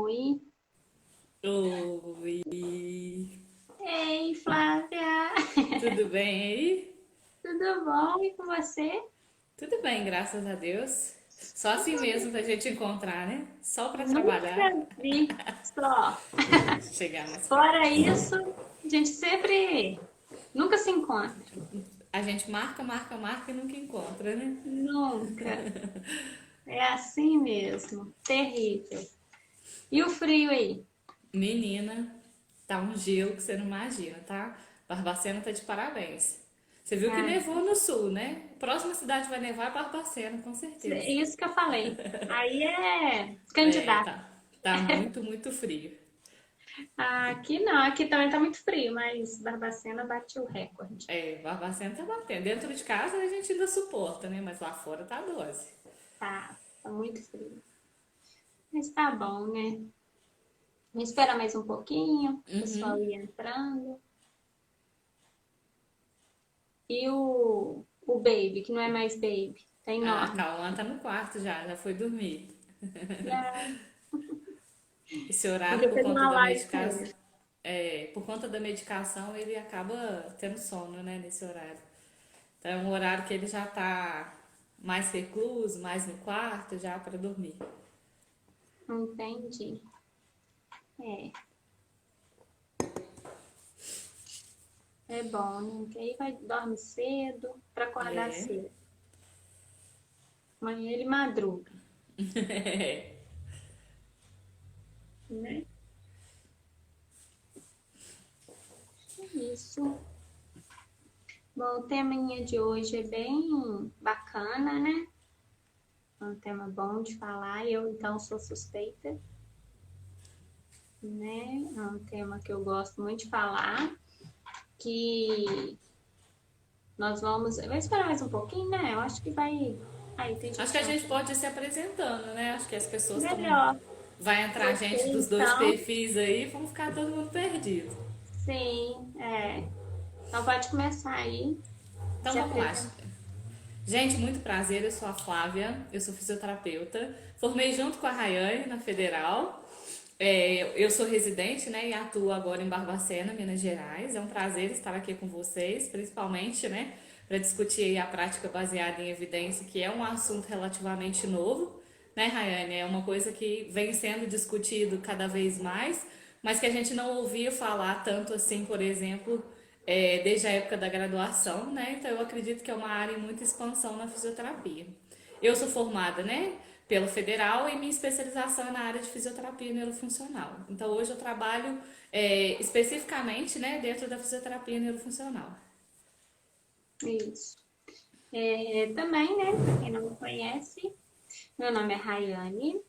Oi. Oi, Ei, Flávia. tudo bem aí? Tudo bom? E com você? Tudo bem, graças a Deus. Só assim mesmo pra gente encontrar, né? Só pra Nunca trabalhar, vi só. chegar mais perto. Fora isso, a gente sempre nunca se encontra. A gente marca, marca, marca e nunca encontra, né? Nunca. É assim mesmo. Terrível. E o frio aí? Menina, tá um gelo que você não imagina, tá? Barbacena tá de parabéns. Você viu que Ah, nevou no sul, né? Próxima cidade vai nevar é Barbacena, com é certeza. isso que eu falei. Aí é É, candidato. tá muito, muito frio. Aqui não, aqui também tá muito frio, mas Barbacena bate o recorde. É, Barbacena tá batendo. Dentro de casa a gente ainda suporta, né? Mas lá fora tá 12. Tá muito frio. Mas tá bom, né? Vamos esperar mais um pouquinho, o pessoal ir entrando. E o Baby, que não é mais Baby, tem A nome. Cauã tá no quarto já foi dormir. Já, Esse horário, podia por fazer conta uma da live com medicação, ele. por conta da medicação, ele acaba tendo sono, né, nesse horário. Então é um horário que ele já tá mais recluso, mais no quarto, já para dormir. Entendi. É, é bom, né? Que aí vai dorme cedo para acordar É. cedo. Amanhã ele madruga, né? É isso. Bom, o teminha de hoje é bem bacana, né? É um tema bom de falar. Eu, então, sou suspeita, né? É um tema que eu gosto muito de falar. Que nós vamos. Vai esperar mais um pouquinho, né? Eu acho que vai. Aí tem Acho que gente a gente entrando. pode ir se apresentando, né? Acho que as pessoas estão. Melhor. Vai entrar Você, gente dos dois então. perfis aí, vamos ficar todo mundo perdido. Sim, é. Então pode começar aí, Então se vamos lá. apresentando. Gente, muito prazer, eu sou a Flávia, eu sou fisioterapeuta. Formei junto com a Rayane na Federal. Eu sou residente, né, e atuo agora em Barbacena, Minas Gerais. É um prazer estar aqui com vocês, principalmente, né, para discutir aí a prática baseada em evidência, que é um assunto relativamente novo, né, Rayane? É uma coisa que vem sendo discutido cada vez mais, mas que a gente não ouvia falar tanto assim, por exemplo, desde a época da graduação, né? Então eu acredito que é uma área em muita expansão na fisioterapia. Eu sou formada, né, pela Federal e minha especialização é na área de fisioterapia neurofuncional. Então hoje eu trabalho especificamente, né, dentro da fisioterapia neurofuncional. Isso. É, também, né? Pra quem não me conhece, meu nome é Rayane.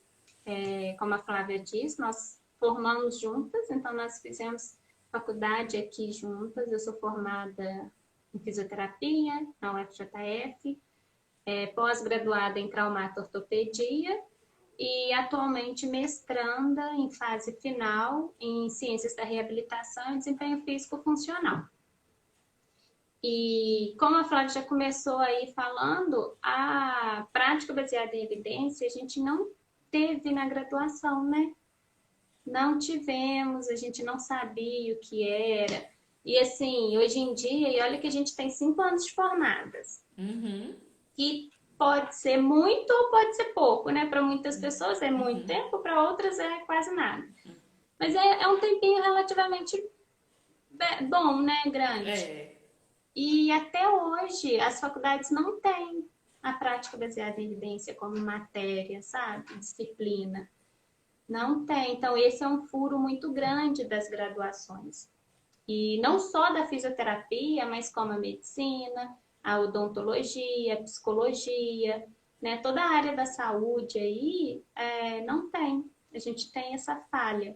É, como a Flávia disse, nós formamos juntas, então nós fizemos faculdade aqui juntas. Eu sou formada em fisioterapia na UFJF, pós-graduada em traumato-ortopedia e atualmente mestranda em fase final em ciências da reabilitação e desempenho físico-funcional. E como a Flávia já começou aí falando, a prática baseada em evidência a gente não teve na graduação, né? Não tivemos, a gente não sabia o que era. E assim, hoje em dia, e olha que a gente tem 5 anos de formadas, Uhum, que pode ser muito ou pode ser pouco, né? Para muitas pessoas é muito tempo, para outras é quase nada. Mas é um tempinho relativamente bom, né? Grande. é, E até hoje as faculdades não têm a prática baseada em evidência como matéria, sabe? Disciplina. Não tem. Então, esse é um furo muito grande das graduações. E não só da fisioterapia, mas como a medicina, a odontologia, a psicologia, né? Toda a área da saúde aí não tem. A gente tem essa falha.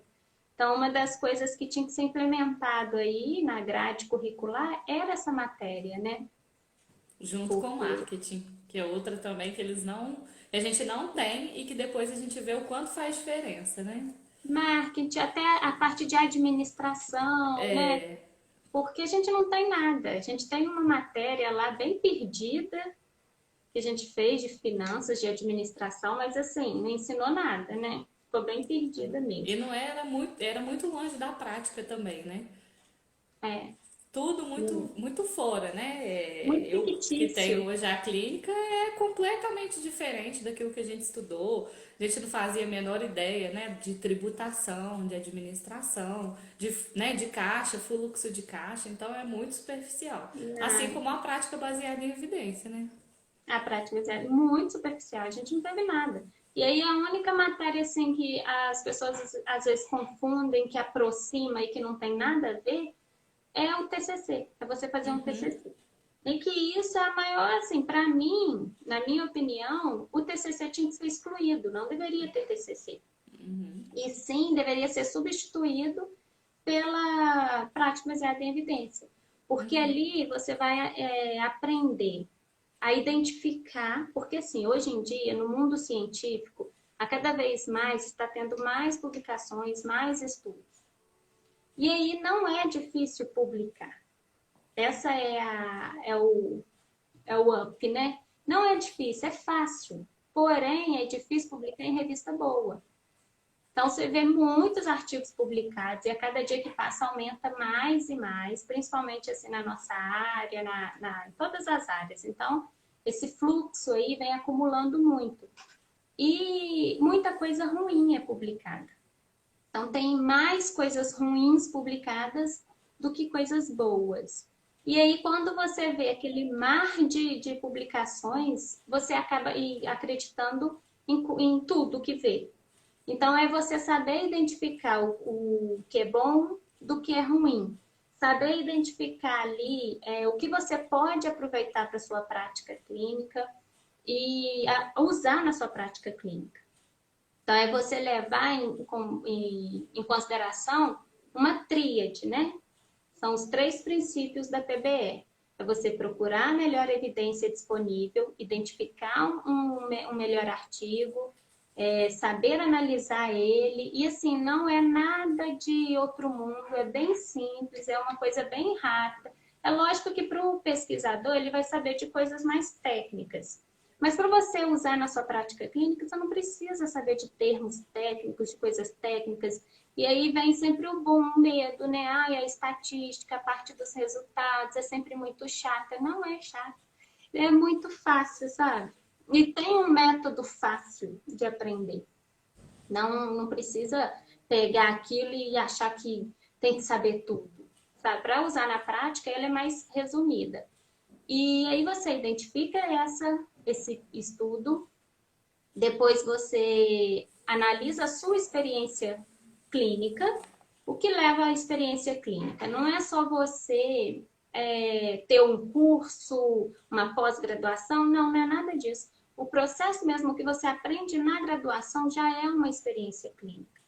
Então, uma das coisas que tinha que ser implementado aí na grade curricular era essa matéria, né? junto com Porque marketing, que é outra também que eles não, que a gente não tem e que depois a gente vê o quanto faz diferença, né? marketing, até a parte de administração, né? Porque a gente não tem nada. A gente tem uma matéria lá bem perdida que a gente fez de finanças, de administração, mas assim, não ensinou nada, né? ficou bem perdida E mesmo. não era muito longe da prática também, né? É, Tudo muito fora, né? muito Eu que tenho fictício. hoje a clínica é completamente diferente daquilo que a gente estudou. A gente não fazia a menor ideia, né? De tributação, de administração, de caixa, fluxo de caixa. Então é muito superficial. Assim Na, como a prática baseada em evidência, né? a prática é muito superficial, a gente não teve nada. E aí a única matéria assim que as pessoas às vezes confundem, que aproxima e que não tem nada a ver, é o TCC, é você fazer um TCC. E que isso é a maior, assim, para mim, na minha opinião, o TCC tinha que ser excluído, não deveria ter TCC. E sim, deveria ser substituído pela prática baseada em evidência. Porque ali você vai aprender a identificar, porque assim, hoje em dia, no mundo científico, a cada vez mais está tendo mais publicações, mais estudos. E aí não é difícil publicar. Essa é o up, né? Não é difícil, é fácil. Porém, é difícil publicar em revista boa. Então, você vê muitos artigos publicados e a cada dia que passa aumenta mais e mais, principalmente assim na nossa área, em todas as áreas. Então, esse fluxo aí vem acumulando muito. E muita coisa ruim é publicada. Então, tem mais coisas ruins publicadas do que coisas boas. E aí, quando você vê aquele mar de publicações, você acaba acreditando em tudo que vê. Então, é você saber identificar o que é bom do que é ruim. Saber identificar ali o que você pode aproveitar para a sua prática clínica e usar na sua prática clínica. Então, é você levar em consideração uma tríade, né? São os 3 princípios da PBE. É você procurar a melhor evidência disponível, identificar um melhor artigo, saber analisar ele. E assim, não é nada de outro mundo, é bem simples, é uma coisa bem rápida. É lógico que para o pesquisador ele vai saber de coisas mais técnicas. Mas para você usar na sua prática clínica, você não precisa saber de termos técnicos, de coisas técnicas. E aí vem sempre o bom medo, né? Ai, a estatística, a parte dos resultados é sempre muito chata. Não é chato, é muito fácil, sabe? E tem um método fácil de aprender. Não precisa pegar aquilo e achar que tem que saber tudo, sabe? Para usar na prática, ela é mais resumida. E aí você identifica esse estudo, depois você analisa a sua experiência clínica, o que leva à experiência clínica. Não é só você ter um curso, uma pós-graduação, não é nada disso. O processo mesmo que você aprende na graduação já é uma experiência clínica.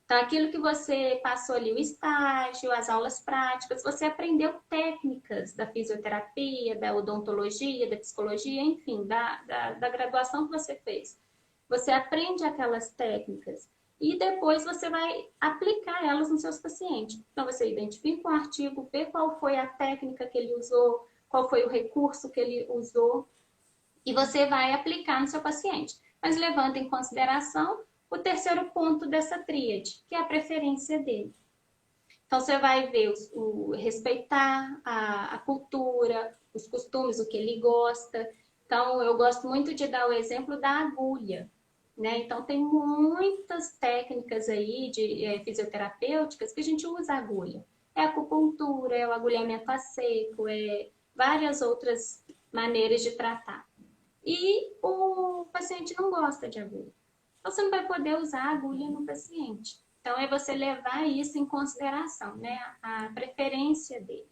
Então, aquilo que você passou ali, o estágio, as aulas práticas, você aprendeu técnicas da fisioterapia, da odontologia, da psicologia, enfim, da graduação que você fez. Você aprende aquelas técnicas e depois você vai aplicar elas nos seus pacientes. Então, você identifica o artigo, vê qual foi a técnica que ele usou, qual foi o recurso que ele usou, e você vai aplicar no seu paciente. Mas levando em consideração o terceiro ponto dessa tríade, que é a preferência dele. Então, você vai ver respeitar a cultura, os costumes, o que ele gosta. Então, eu gosto muito de dar o exemplo da agulha. Né? Então, tem muitas técnicas aí de fisioterapêuticas que a gente usa agulha. É a acupuntura, é o agulhamento a seco, é várias outras maneiras de tratar. E o paciente não gosta de agulha. Então, você não vai poder usar a agulha no paciente. Então, é você levar isso em consideração, né? A preferência dele,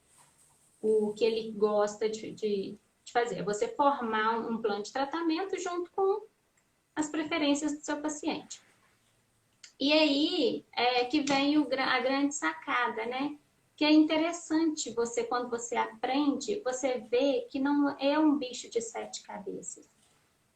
o que ele gosta de fazer. É você formar um plano de tratamento junto com as preferências do seu paciente. E aí é que vem a grande sacada, né? Que é interessante você, quando você aprende, você vê que não é um bicho de 7 cabeças.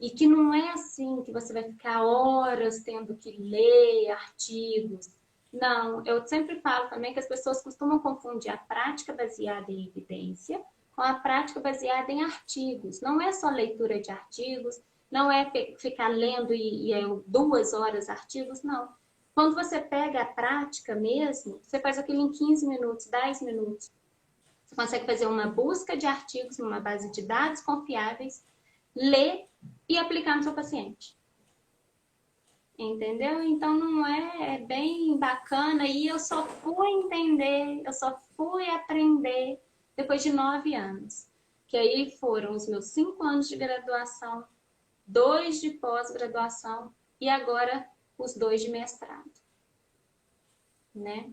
E que não é assim que você vai ficar horas tendo que ler artigos. Não, eu sempre falo também que as pessoas costumam confundir a prática baseada em evidência com a prática baseada em artigos. Não é só leitura de artigos, Não é ficar lendo e 2 horas artigos, não. Quando você pega a prática mesmo, você faz aquilo em 15 minutos, 10 minutos. Você consegue fazer uma busca de artigos numa base de dados confiáveis, ler e aplicar no seu paciente. Entendeu? Então não é bem bacana e eu só fui entender, eu só fui aprender depois de 9 anos. Que aí foram os meus 5 anos de graduação, 2 de pós-graduação e agora os 2 de mestrado, né?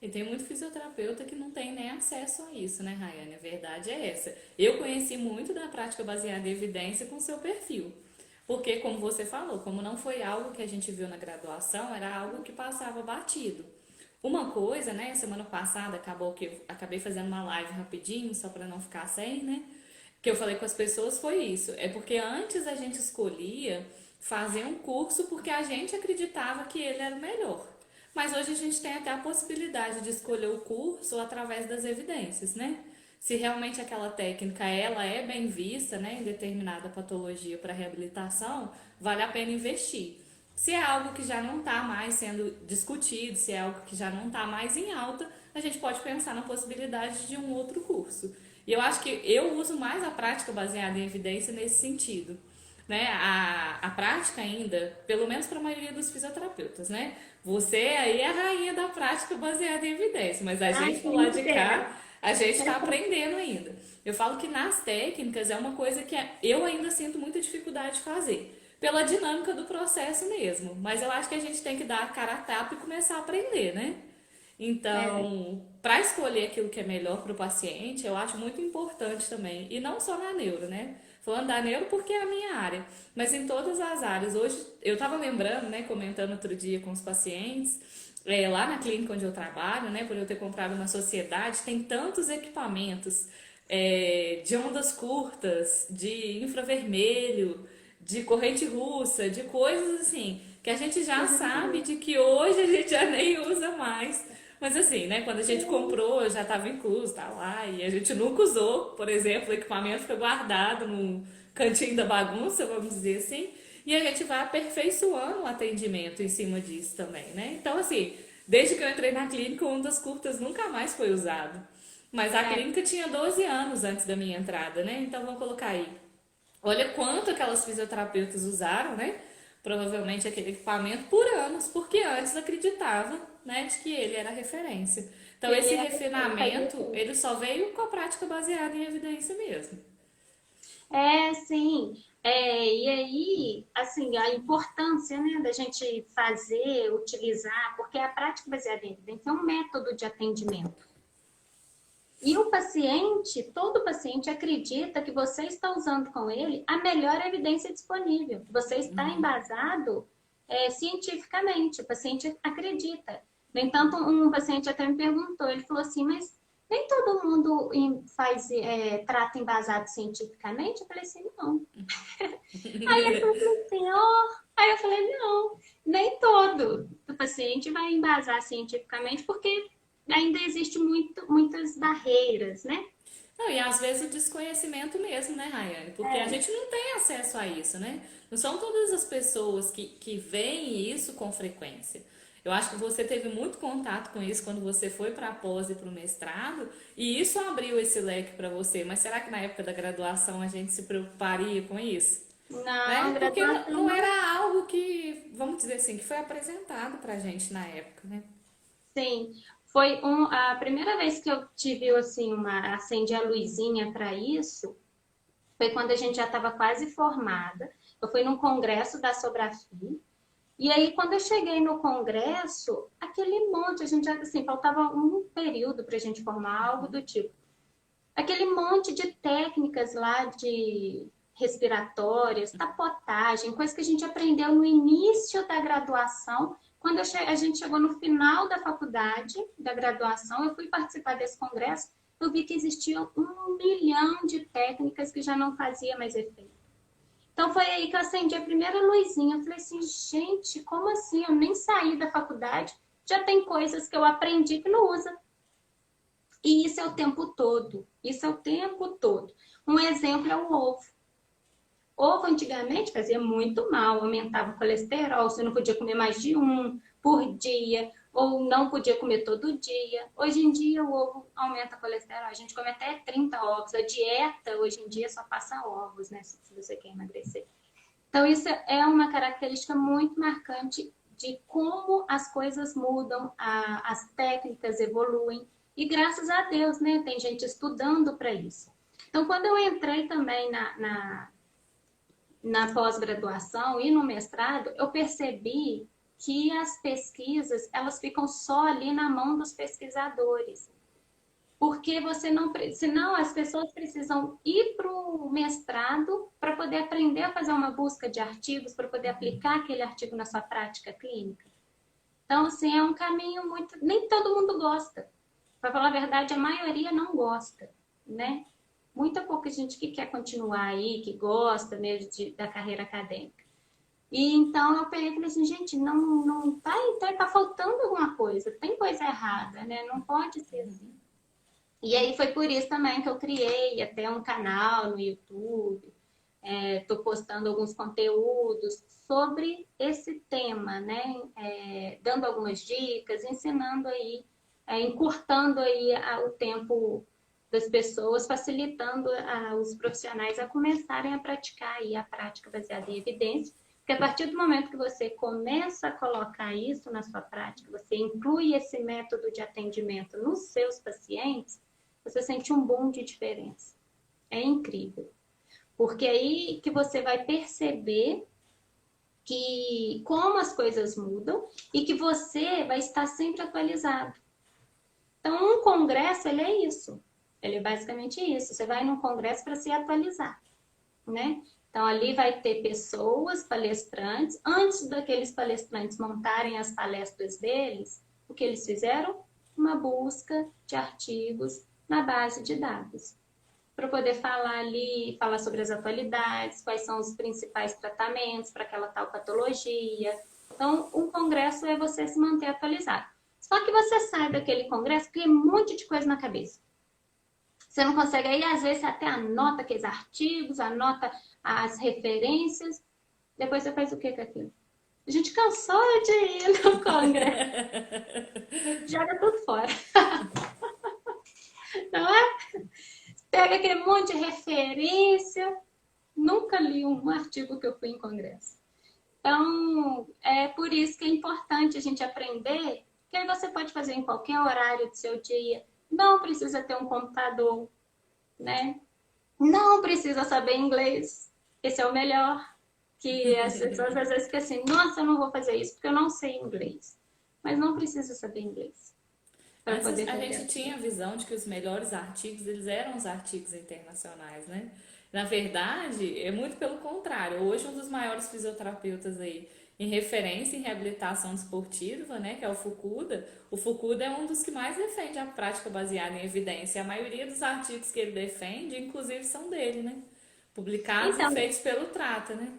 E tem muito fisioterapeuta que não tem nem acesso a isso, né, Rayane? A verdade é essa. Eu conheci muito da prática baseada em evidência com seu perfil. Porque, como você falou, como não foi algo que a gente viu na graduação, era algo que passava batido. Uma coisa, né, semana passada acabou que eu acabei fazendo uma live rapidinho, só para não ficar sem, né? Que eu falei com as pessoas foi isso. É porque antes a gente escolhia fazer um curso porque a gente acreditava que ele era o melhor. Mas hoje a gente tem até a possibilidade de escolher o curso através das evidências, né? Se realmente aquela técnica ela é bem vista, né, em determinada patologia para reabilitação, vale a pena investir. Se é algo que já não está mais sendo discutido, se é algo que já não está mais em alta, a gente pode pensar na possibilidade de um outro curso. E eu acho que eu uso mais a prática baseada em evidência nesse sentido. Né? A prática ainda, pelo menos para a maioria dos fisioterapeutas, né? Você aí é a rainha da prática baseada em evidência, mas a gente do lado de cá, a gente está aprendendo ainda. Eu falo que nas técnicas é uma coisa que eu ainda sinto muita dificuldade de fazer, pela dinâmica do processo mesmo. Mas eu acho que a gente tem que dar a cara a tapa e começar a aprender, né? Então, para escolher aquilo que é melhor para o paciente, eu acho muito importante também. E não só na neuro, né? Falando da neuro porque é a minha área, mas em todas as áreas. Hoje, eu estava lembrando, né, comentando outro dia com os pacientes, lá na clínica onde eu trabalho, né, por eu ter comprado uma sociedade, tem tantos equipamentos de ondas curtas, de infravermelho, de corrente russa, de coisas assim, que a gente já sabe de que hoje a gente já nem usa mais. Mas assim, né, quando a gente comprou, já estava incluso, tá lá, e a gente nunca usou, por exemplo, o equipamento fica guardado no cantinho da bagunça, vamos dizer assim, e a gente vai aperfeiçoando o atendimento em cima disso também, né? Então, assim, desde que eu entrei na clínica, o das curtas nunca mais foi usado. Mas a clínica tinha 12 anos antes da minha entrada, né? Então, vamos colocar aí. Olha quanto aquelas fisioterapeutas usaram, né? Provavelmente aquele equipamento por anos, porque antes acreditava, né, de que ele era referência. Então esse refinamento, ele só veio com a prática baseada em evidência mesmo. Sim. E aí, assim, a importância, né, da gente fazer, utilizar, porque a prática baseada em evidência é um método de atendimento. E o paciente, todo paciente acredita que você está usando com ele a melhor evidência disponível. Você está embasado cientificamente. O paciente acredita. No entanto, um paciente até me perguntou, ele falou assim, mas nem todo mundo trata embasado cientificamente? Eu falei assim, não. Aí ele falou assim, Aí eu falei, não, nem todo o paciente vai embasar cientificamente, porque ainda existe muitas barreiras, né? Não, e às vezes o desconhecimento mesmo, né, Rayane? Porque a gente não tem acesso a isso, né? Não são todas as pessoas que veem isso com frequência. Eu acho que você teve muito contato com isso quando você foi para a pós e para o mestrado, e isso abriu esse leque para você. Mas será que na época da graduação a gente se preocuparia com isso? Não, Né? Porque graduação não não. era algo que, vamos dizer assim, que foi apresentado pra gente na época, né? Sim, foi a primeira vez que eu tive assim acendi a luzinha para isso, foi quando a gente já estava quase formada. Eu fui num congresso da Sobrafi. E aí, quando eu cheguei no congresso, aquele monte, a gente já, assim, faltava um período para a gente formar algo do tipo. Aquele monte de técnicas lá de respiratórias, tapotagem, coisa que a gente aprendeu no início da graduação. Quando a gente chegou no final da faculdade, da graduação, eu fui participar desse congresso, eu vi que existiam 1 milhão de técnicas que já não fazia mais efeito. Então foi aí que eu acendi a primeira luzinha. Eu falei assim, gente, como assim? Eu nem saí da faculdade, já tem coisas que eu aprendi que não usa. E isso é o tempo todo. Isso é o tempo todo. Um exemplo é o ovo. Ovo antigamente fazia muito mal, aumentava o colesterol, você não podia comer mais de um por dia, ou não podia comer todo dia. Hoje em dia o ovo aumenta o colesterol, a gente come até 30 ovos. A dieta hoje em dia só passa ovos, né, se você quer emagrecer. Então isso é uma característica muito marcante de como as coisas mudam, as técnicas evoluem, e graças a Deus, né, tem gente estudando para isso. Então, quando eu entrei também na pós-graduação e no mestrado, eu percebi que as pesquisas, elas ficam só ali na mão dos pesquisadores. Porque você não, senão as pessoas precisam ir para o mestrado para poder aprender a fazer uma busca de artigos, para poder aplicar aquele artigo na sua prática clínica. Então, assim, é um caminho muito... Nem todo mundo gosta. Para falar a verdade, a maioria não gosta, né? Muita pouca gente que quer continuar aí, que gosta mesmo da carreira acadêmica. E então eu peguei e falei assim, gente, não tá, então tá faltando alguma coisa, tem coisa errada, né? Não pode ser assim. E aí foi por isso também que eu criei até um canal no YouTube, estou postando alguns conteúdos sobre esse tema, né? Dando algumas dicas, ensinando aí, encurtando aí o tempo das pessoas, facilitando os profissionais a começarem a praticar aí a prática baseada em evidência, porque a partir do momento que você começa a colocar isso na sua prática, você inclui esse método de atendimento nos seus pacientes, você sente um boom de diferença. É incrível. Porque aí que você vai perceber que como as coisas mudam e que você vai estar sempre atualizado. Então, um congresso, ele é isso. Ele é basicamente isso. Você vai num congresso para se atualizar, né? Então, ali vai ter pessoas, palestrantes. Antes daqueles palestrantes montarem as palestras deles, o que eles fizeram? Uma busca de artigos na base de dados. Para poder falar ali, falar sobre as atualidades, quais são os principais tratamentos para aquela tal patologia. Então, um congresso é você se manter atualizado. Só que você sai daquele congresso com um monte de coisa na cabeça. Você não consegue, aí às vezes você até anota aqueles artigos, anota as referências, depois você faz o que com aquilo? A gente cansou de ir no congresso, joga tudo fora. Não é? Pega aquele monte de referência, nunca li um artigo que eu fui em congresso. Então, é por isso que é importante a gente aprender, que aí você pode fazer em qualquer horário do seu dia, não precisa ter um computador, né? Não precisa saber inglês. Esse é o melhor. Que as pessoas às vezes ficam assim, nossa, eu não vou fazer isso porque eu não sei inglês. Mas não precisa saber inglês para Antes poder a fazer gente tinha a visão de que os melhores artigos, eles eram os artigos internacionais, né? Na verdade, é muito pelo contrário. Hoje, um dos maiores fisioterapeutas aí em referência em reabilitação desportiva, né, que é o Fukuda é um dos que mais defende a prática baseada em evidência. A maioria dos artigos que ele defende, inclusive, são dele, né? Publicados e Então, feitos pelo Trata, né?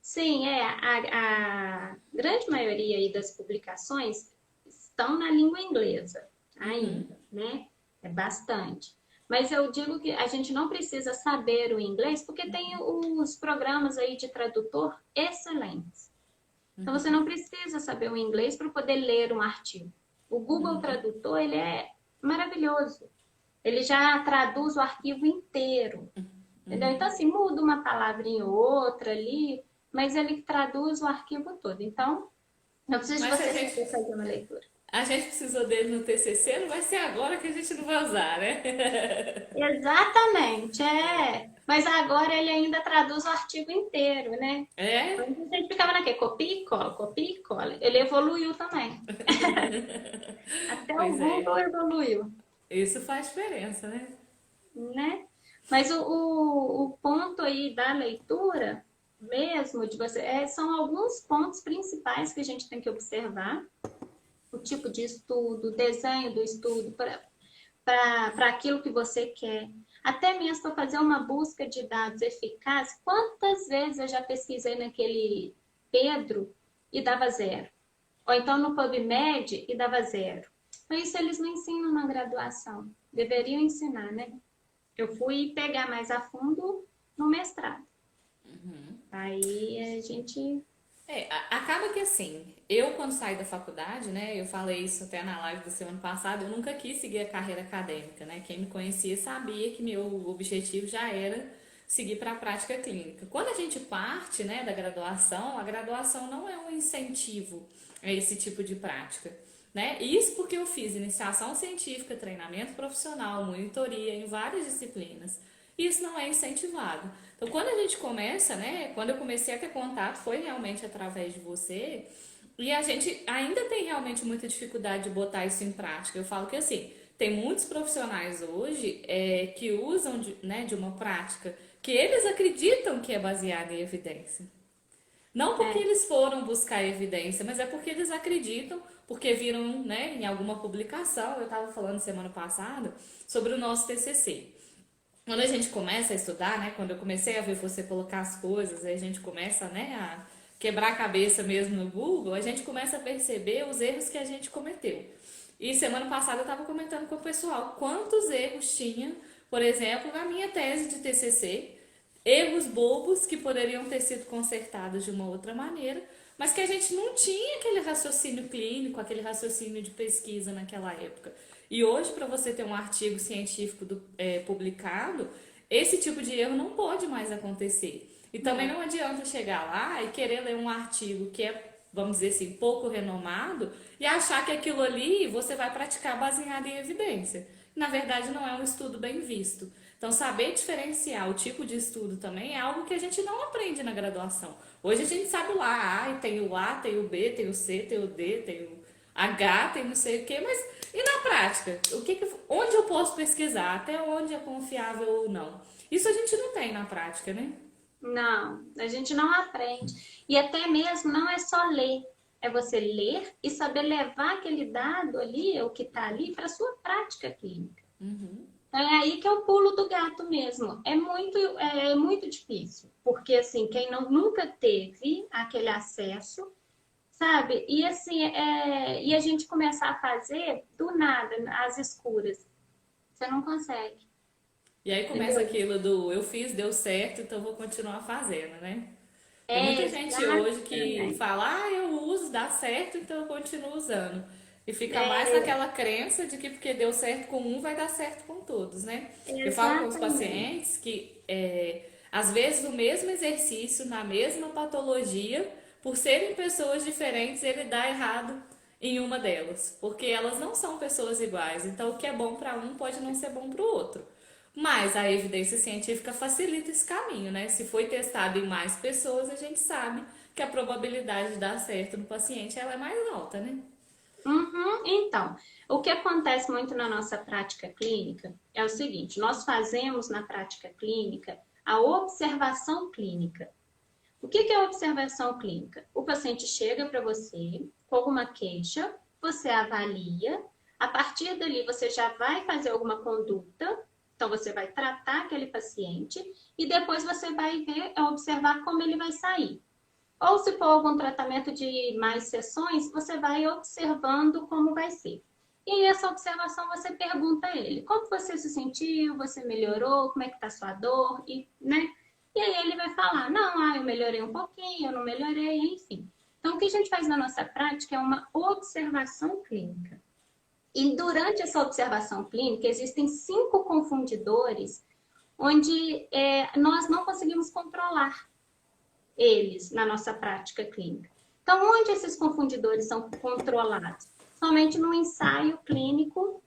sim, a grande maioria aí das publicações estão na língua inglesa ainda, né? É bastante. Mas eu digo que a gente não precisa saber o inglês porque tem os programas aí de tradutor excelentes. Então você não precisa saber o inglês para poder ler um artigo. O Google Tradutor, ele é maravilhoso. Ele já traduz o arquivo inteiro. Entendeu? Então, assim, muda uma palavrinha ou outra ali, mas ele traduz o arquivo todo. Então, não precisa de Mas você saber fazer uma leitura. a gente precisou dele no TCC, não vai ser agora que a gente não vai usar, né? Exatamente, é. Mas agora ele ainda traduz o artigo inteiro, né? É? Antes a gente ficava naquele copia e cola, copia e cola. Ele evoluiu também. Até o Pois Google é. evoluiu, Isso faz diferença, né? né? Mas o ponto aí da leitura mesmo, de você, são alguns pontos principais que a gente tem que observar. O tipo de estudo, o desenho do estudo, para aquilo que você quer. Até mesmo para fazer uma busca de dados eficaz. Quantas vezes eu já pesquisei naquele Pedro e dava zero? Ou então no PubMed e dava zero. Mas isso eles não ensinam na graduação. Deveriam ensinar, né? Eu fui pegar mais a fundo no mestrado. Aí a gente... Acaba que assim, eu quando saí da faculdade, né, eu falei isso até na live do semana passada, eu nunca quis seguir a carreira acadêmica, né? Quem me conhecia sabia que meu objetivo já era seguir para a prática clínica. Quando a gente parte, né, da graduação, a graduação não é um incentivo a esse tipo de prática, né? Isso porque eu fiz iniciação científica, treinamento profissional, monitoria em várias disciplinas. Isso não é incentivado. Então, quando a gente começa, né? Quando eu comecei a ter contato, foi realmente através de você. E a gente ainda tem realmente muita dificuldade de botar isso em prática. Eu falo que assim, tem muitos profissionais hoje que usam né, de uma prática que eles acreditam que é baseada em evidência. Não porque É, eles foram buscar evidência, mas é porque eles acreditam, porque viram, né, em alguma publicação, eu estava falando semana passada, sobre o nosso TCC. Quando a gente começa a estudar, né, quando eu comecei a ver você colocar as coisas, aí a gente começa, né, a quebrar a cabeça mesmo no Google, a gente começa a perceber os erros que a gente cometeu. E semana passada eu estava comentando com o pessoal quantos erros tinha, por exemplo, na minha tese de TCC, erros bobos que poderiam ter sido consertados de uma outra maneira, mas que a gente não tinha aquele raciocínio clínico, aquele raciocínio de pesquisa naquela época. E hoje, para você ter um artigo científico publicado, esse tipo de erro não pode mais acontecer. E também não. não adianta chegar lá e querer ler um artigo que é, vamos dizer assim, pouco renomado e achar que aquilo ali você vai praticar baseado em evidência. Na verdade, não é um estudo bem visto. Então, saber diferenciar o tipo de estudo também é algo que a gente não aprende na graduação. Hoje a gente sabe lá, tem o A, tem o B, tem o C, tem o D, tem o H, tem não sei o quê, mas e na prática? Onde eu posso pesquisar? Até onde é confiável ou não? Isso a gente não tem na prática, né? Não, a gente não aprende. E até mesmo não é só ler, é você ler e saber levar aquele dado ali, o que está ali, para a sua prática clínica. Então, é aí que é o pulo do gato mesmo. É muito difícil, porque assim, quem não, nunca teve aquele acesso, sabe? E assim, e a gente começar a fazer do nada, às escuras. Você não consegue, E aí começa entendeu? aquilo do eu fiz, deu certo, então vou continuar fazendo, né? Tem É muita gente hoje que exatamente. fala, eu uso, dá certo, então eu continuo usando. E fica mais É, naquela crença de que porque deu certo com um, vai dar certo com todos, né? Eu falo com os exatamente. pacientes que, às vezes, o mesmo exercício, na mesma patologia, por serem pessoas diferentes, ele dá errado em uma delas. Porque elas não são pessoas iguais. Então, o que é bom para um pode não ser bom para o outro. Mas a evidência científica facilita esse caminho, né? Se foi testado em mais pessoas, a gente sabe que a probabilidade de dar certo no paciente ela é mais alta, né? Uhum. Então, o que acontece muito na nossa prática clínica é o seguinte: nós fazemos na prática clínica a observação clínica. O que é a observação clínica? O paciente chega para você com alguma queixa, você avalia, a partir dali você já vai fazer alguma conduta, então você vai tratar aquele paciente e depois você vai ver, observar como ele vai sair. Ou se for algum tratamento de mais sessões, você vai observando como vai ser. E aí, essa observação você pergunta a ele: como você se sentiu? Você melhorou? Como é que tá a sua dor? E, né? E aí ele vai falar: não, eu melhorei um pouquinho, eu não melhorei, enfim. Então, o que a gente faz na nossa prática é uma observação clínica. E durante essa observação clínica, existem 5 confundidores onde nós não conseguimos controlar eles na nossa prática clínica. Então, onde esses confundidores são controlados? Somente no ensaio clínico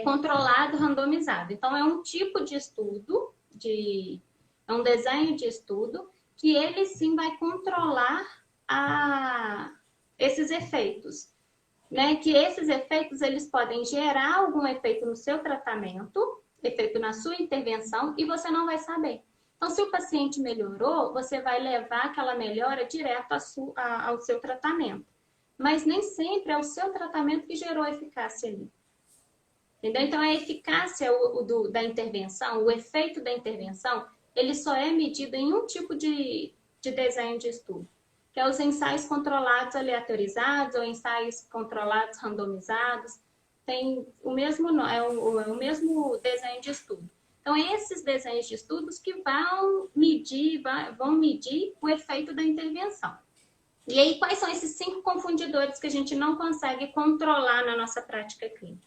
controlado, randomizado. Então, é um tipo de estudo, é um desenho de estudo, que ele sim vai controlar esses efeitos. Né? Que esses efeitos eles podem gerar algum efeito no seu tratamento, efeito na sua intervenção, e você não vai saber. Então, se o paciente melhorou, você vai levar aquela melhora direto ao seu tratamento. Mas nem sempre é o seu tratamento que gerou eficácia ali. Entendeu? Então, a eficácia da intervenção, o efeito da intervenção, ele só é medido em um tipo de desenho de estudo, que é os ensaios controlados aleatorizados ou ensaios controlados randomizados. Tem o mesmo, é o mesmo desenho de estudo. Então, esses desenhos de estudos que vão medir o efeito da intervenção. E aí, quais são esses 5 confundidores que a gente não consegue controlar na nossa prática clínica?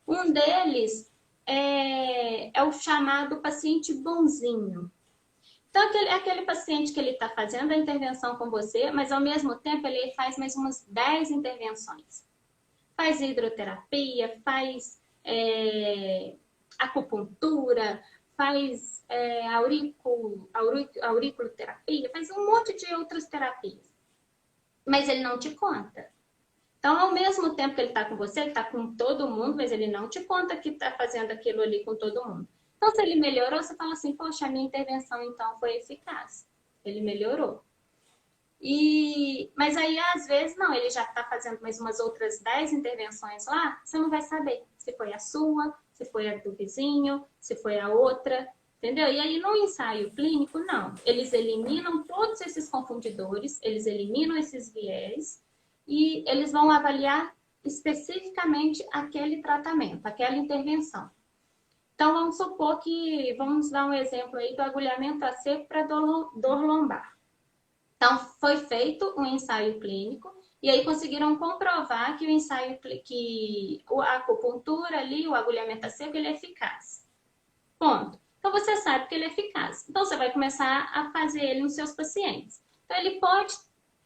Um deles é o chamado paciente bonzinho. Então, aquele paciente que ele está fazendo a intervenção com você, mas ao mesmo tempo ele faz mais umas 10 intervenções. Faz hidroterapia, faz acupuntura, faz auriculoterapia, faz um monte de outras terapias. Mas ele não te conta. Então, ao mesmo tempo que ele está com você, ele está com todo mundo, mas ele não te conta que está fazendo aquilo ali com todo mundo. Então, se ele melhorou, você fala assim, poxa, a minha intervenção então foi eficaz. Ele melhorou. Mas aí, às vezes, não, ele já está fazendo mais umas outras 10 intervenções lá, você não vai saber se foi a sua, se foi a do vizinho, se foi a outra, entendeu? E aí, no ensaio clínico, não. Eles eliminam todos esses confundidores, eles eliminam esses viés e eles vão avaliar especificamente aquele tratamento, aquela intervenção. Então, vamos dar um exemplo aí do agulhamento a seco para dor lombar. Então, foi feito um ensaio clínico e aí conseguiram comprovar que a acupuntura ali, o agulhamento a seco, ele é eficaz. Ponto. Então, você sabe que ele é eficaz. Então, você vai começar a fazer ele nos seus pacientes. Então, ele pode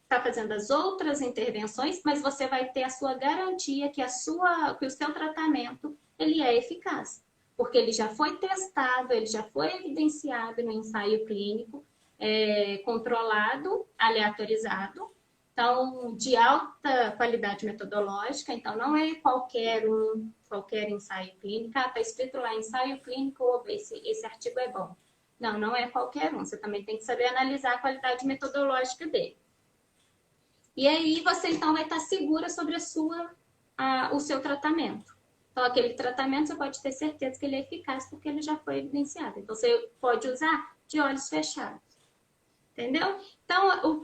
estar fazendo as outras intervenções, mas você vai ter a sua garantia que o seu tratamento ele é eficaz. Porque ele já foi testado, ele já foi evidenciado no ensaio clínico, controlado, aleatorizado, então de alta qualidade metodológica, então não é qualquer ensaio clínico, está escrito lá ensaio clínico, esse artigo é bom. Não, não é qualquer um, você também tem que saber analisar a qualidade metodológica dele. E aí você então vai estar segura sobre o seu tratamento. Então, aquele tratamento você pode ter certeza que ele é eficaz porque ele já foi evidenciado. Então, você pode usar de olhos fechados. Entendeu? Então,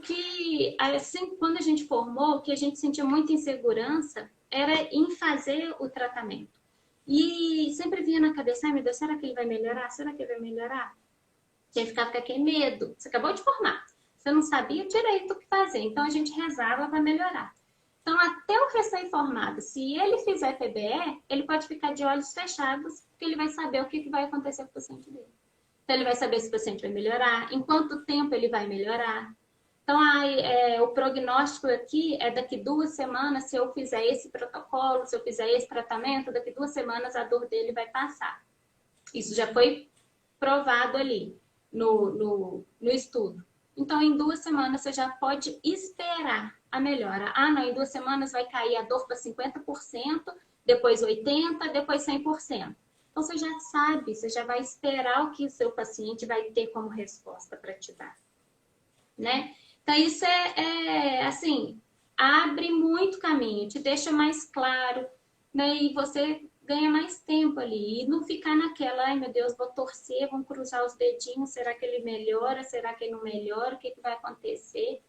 quando a gente formou, o que a gente sentia muita insegurança era em fazer o tratamento. E sempre vinha na cabeça, ai meu Deus, será que ele vai melhorar? Será que ele vai melhorar? Tinha ficado com aquele medo. Você acabou de formar. Você não sabia direito o que fazer. Então, a gente rezava para melhorar. Então, até o recém-formado, se ele fizer PBE, ele pode ficar de olhos fechados, porque ele vai saber o que vai acontecer com o paciente dele. Então, ele vai saber se o paciente vai melhorar, em quanto tempo ele vai melhorar. Então, o prognóstico aqui é daqui 2 semanas, se eu fizer esse protocolo, se eu fizer esse tratamento, daqui 2 semanas a dor dele vai passar. Isso já foi provado ali no estudo. Então, em 2 semanas, você já pode esperar a melhora. Ah, não, em 2 semanas vai cair a dor para 50%, depois 80%, depois 100%. Então, você já sabe, você já vai esperar o que o seu paciente vai ter como resposta para te dar. Né? Então, isso assim, abre muito caminho, te deixa mais claro, né? E você ganha mais tempo ali. E não ficar naquela, ai meu Deus, vou torcer, vamos cruzar os dedinhos, será que ele melhora? Será que ele não melhora? O que vai acontecer?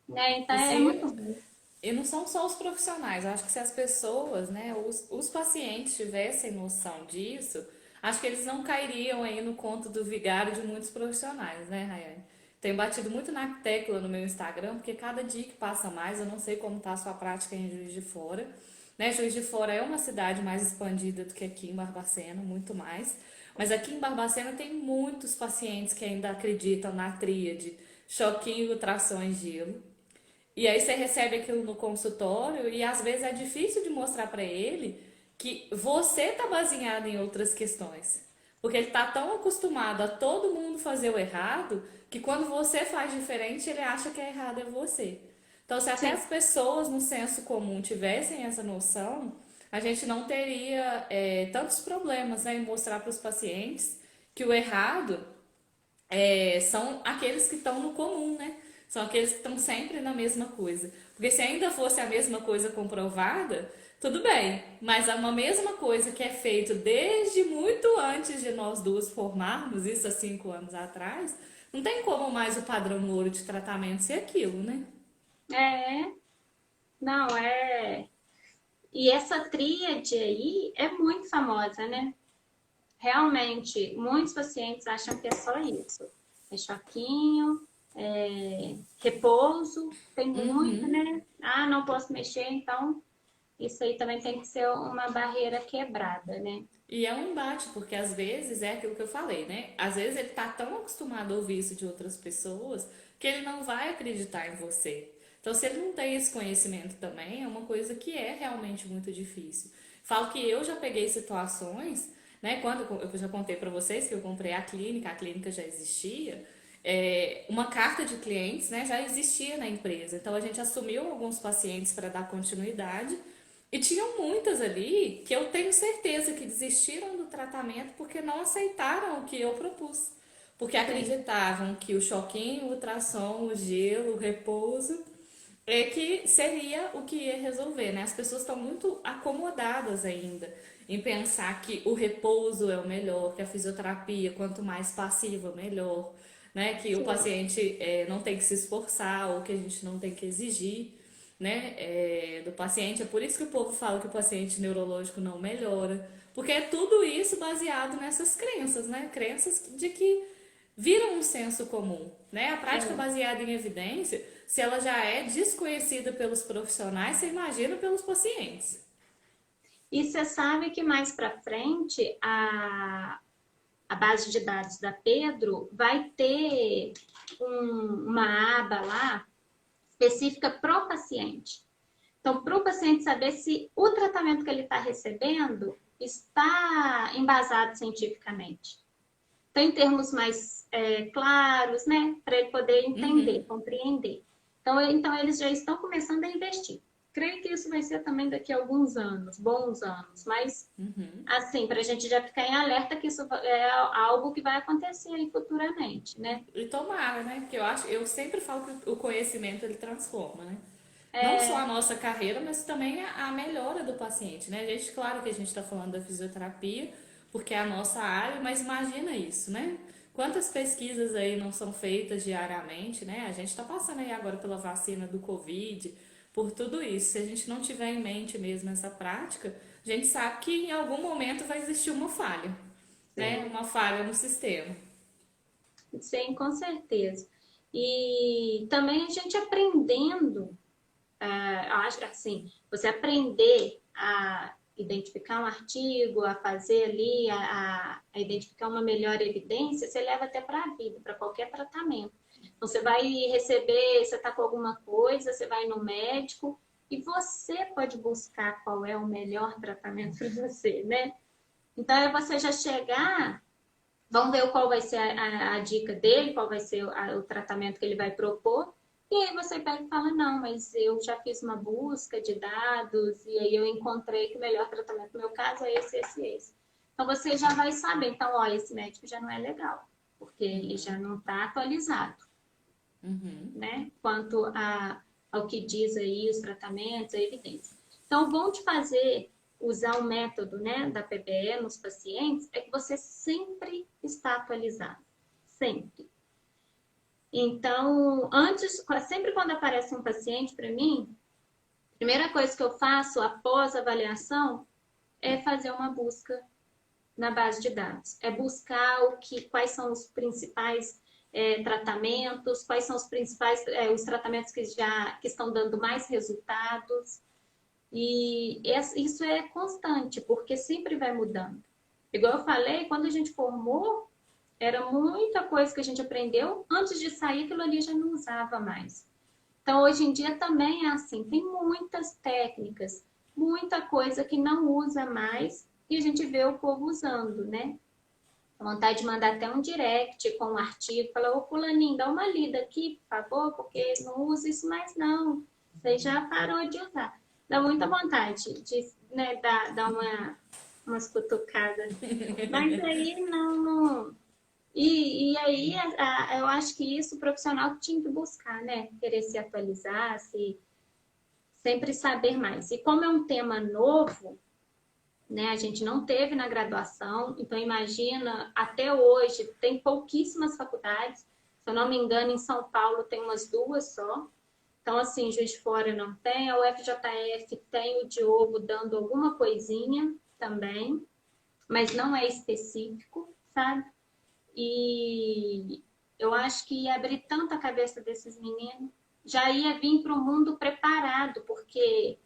Né? Então, é muito bom. E não são só os profissionais, eu acho que se as pessoas, né, os pacientes tivessem noção disso, acho que eles não cairiam aí no conto do vigário de muitos profissionais, né, Rayane? Tenho batido muito na tecla no meu Instagram, porque cada dia que passa mais, eu não sei como está a sua prática em Juiz de Fora, né? Juiz de Fora é uma cidade mais expandida do que aqui em Barbacena, muito mais. Mas aqui em Barbacena tem muitos pacientes que ainda acreditam na tríade, choquinho, trações, gelo. E aí você recebe aquilo no consultório e às vezes é difícil de mostrar para ele que você tá baseado em outras questões. Porque ele tá tão acostumado a todo mundo fazer o errado que quando você faz diferente, ele acha que é errado é você. Então, se até Sim. as pessoas no senso comum tivessem essa noção, a gente não teria tantos problemas, né, em mostrar para os pacientes que o errado são aqueles que estão no comum, né? São aqueles que estão sempre na mesma coisa. Porque se ainda fosse a mesma coisa comprovada, tudo bem. Mas é uma mesma coisa que é feito desde muito antes de nós duas formarmos, isso há 5 anos atrás, não tem como mais o padrão ouro de tratamento ser aquilo, né? É, não, E essa tríade aí é muito famosa, né? realmente, muitos pacientes acham que é só isso. É choquinho, repouso, tem muito, Uhum. né? Ah, não posso mexer, então isso aí também tem que ser uma barreira quebrada, né? E é um embate, porque às vezes é aquilo que eu falei, né? Às vezes ele tá tão acostumado a ouvir isso de outras pessoas que ele não vai acreditar em você. Então, se ele não tem esse conhecimento também, é uma coisa que é realmente muito difícil. Falo que eu já peguei situações, né? Quando eu já contei para vocês que eu comprei a clínica já existia, uma carta de clientes, né, já existia na empresa. Então, a gente assumiu alguns pacientes para dar continuidade. E tinham muitas ali que eu tenho certeza que desistiram do tratamento porque não aceitaram o que eu propus. Porque Sim, acreditavam que o choquinho, o ultrassom, o gelo, o repouso é que seria o que ia resolver, né? As pessoas estão muito acomodadas ainda em pensar que o repouso é o melhor, que a fisioterapia, quanto mais passiva, melhor, né? Que o sim, paciente não tem que se esforçar ou que a gente não tem que exigir, né? Do paciente. É por isso que o povo fala que o paciente neurológico não melhora, porque é tudo isso baseado nessas crenças, né? Crenças de que viram um senso comum, né? A prática é. baseada em evidência, se ela já é desconhecida pelos profissionais, você imagina pelos pacientes. E você sabe que mais para frente a base de dados da Pedro vai ter uma aba lá específica para o paciente. Então, para o paciente saber se o tratamento que ele está recebendo está embasado cientificamente. Então, em termos mais claros, né, para ele poder Uhum. entender, compreender. Então, eles já estão começando a investir. Creio que isso vai ser também daqui a alguns anos, bons anos, mas assim, para a gente já ficar em alerta que isso é algo que vai acontecer aí futuramente, né? E tomara, né? Porque eu acho, eu sempre falo que o conhecimento ele transforma, né? Não só a É, nossa carreira, mas também a melhora do paciente, né? A gente, claro que a gente está falando da fisioterapia, porque é a nossa área, mas imagina isso, né? Quantas pesquisas aí não são feitas diariamente, né? A gente está passando aí agora pela vacina do Covid, por tudo isso. Se a gente não tiver em mente mesmo essa prática, a gente sabe que em algum momento vai existir uma falha, né? sim, Uma falha no sistema. sim, com certeza. E também a gente aprendendo, acho que assim, você aprender a identificar um artigo, a fazer ali, a identificar uma melhor evidência, você leva até para a vida, para qualquer tratamento. Então, você vai receber, você está com alguma coisa, você vai no médico e você pode buscar qual é o melhor tratamento para você, né? Então, é você já chegar, vamos ver qual vai ser a dica dele, qual vai ser o tratamento que ele vai propor. E aí você pega e fala, não, mas eu já fiz uma busca de dados e aí eu encontrei que o melhor tratamento no meu caso é esse, esse, esse. Então você já vai saber, então, ó, esse médico já não é legal, porque ele já não está atualizado, né? Ao que diz aí os tratamentos, a evidência. Então, o bom de fazer, usar o método, né, da PBE nos pacientes é que você sempre está atualizado. Sempre. Então, sempre quando aparece um paciente para mim, a primeira coisa que eu faço após a avaliação é fazer uma busca na base de dados. É buscar quais são os principais tratamentos, quais são os principais os tratamentos que estão dando mais resultados. E isso é constante, porque sempre vai mudando. Igual eu falei, quando a gente formou, era muita coisa que a gente aprendeu, antes de sair, aquilo ali já não usava mais. Então, hoje em dia também é assim, tem muitas técnicas, muita coisa que não usa mais e a gente vê o povo usando, né? A vontade de mandar até um direct com um artigo, falar, ô fulaninho, dá uma lida aqui, por favor, porque não usa isso mais não. Você já parou de usar. Dá muita vontade de né, dar umas cutucadas. Mas aí não. E aí eu acho que isso o profissional tinha que buscar, né? Querer se atualizar, sempre saber mais. E como é um tema novo, né? A gente não teve na graduação, então imagina, até hoje tem pouquíssimas faculdades. Se eu não me engano, em São Paulo tem umas duas só. Então, assim, Juiz de Fora não tem, a UFJF tem o Diogo dando alguma coisinha também. mas não é específico, sabe? E eu acho que ia abrir tanto a cabeça desses meninos, já ia vir para o mundo preparado, porque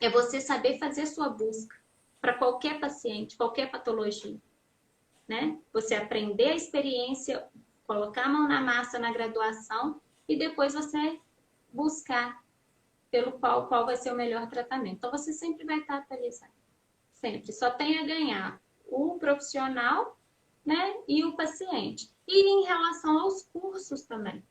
é você saber fazer sua busca para qualquer paciente, qualquer patologia, né? Você aprender a experiência, colocar a mão na massa na graduação e depois você buscar pelo qual vai ser o melhor tratamento. Então você sempre vai estar atualizado, sempre. Só tem a ganhar o profissional, né, e o paciente. E em relação aos cursos também.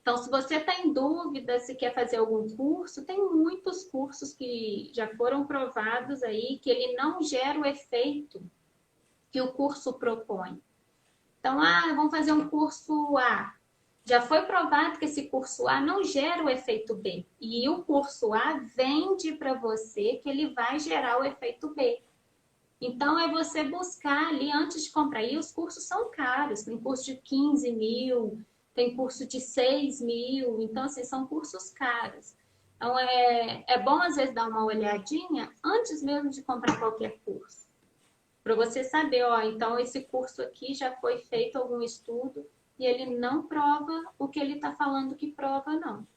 Então, se você está em dúvida se quer fazer algum curso, tem muitos cursos que já foram provados aí que ele não gera o efeito que o curso propõe. Então, vamos fazer um curso A. Já foi provado que esse curso A não gera o efeito B. E o curso A vende para você que ele vai gerar o efeito B. Então, é você buscar ali antes de comprar. E os cursos são caros. Tem curso de 15 mil, tem curso de 6 mil. Então, assim, são cursos caros. Então, é bom, às vezes, dar uma olhadinha antes mesmo de comprar qualquer curso. Para você saber, ó, então esse curso aqui já foi feito algum estudo e ele não prova o que ele está falando que prova, não.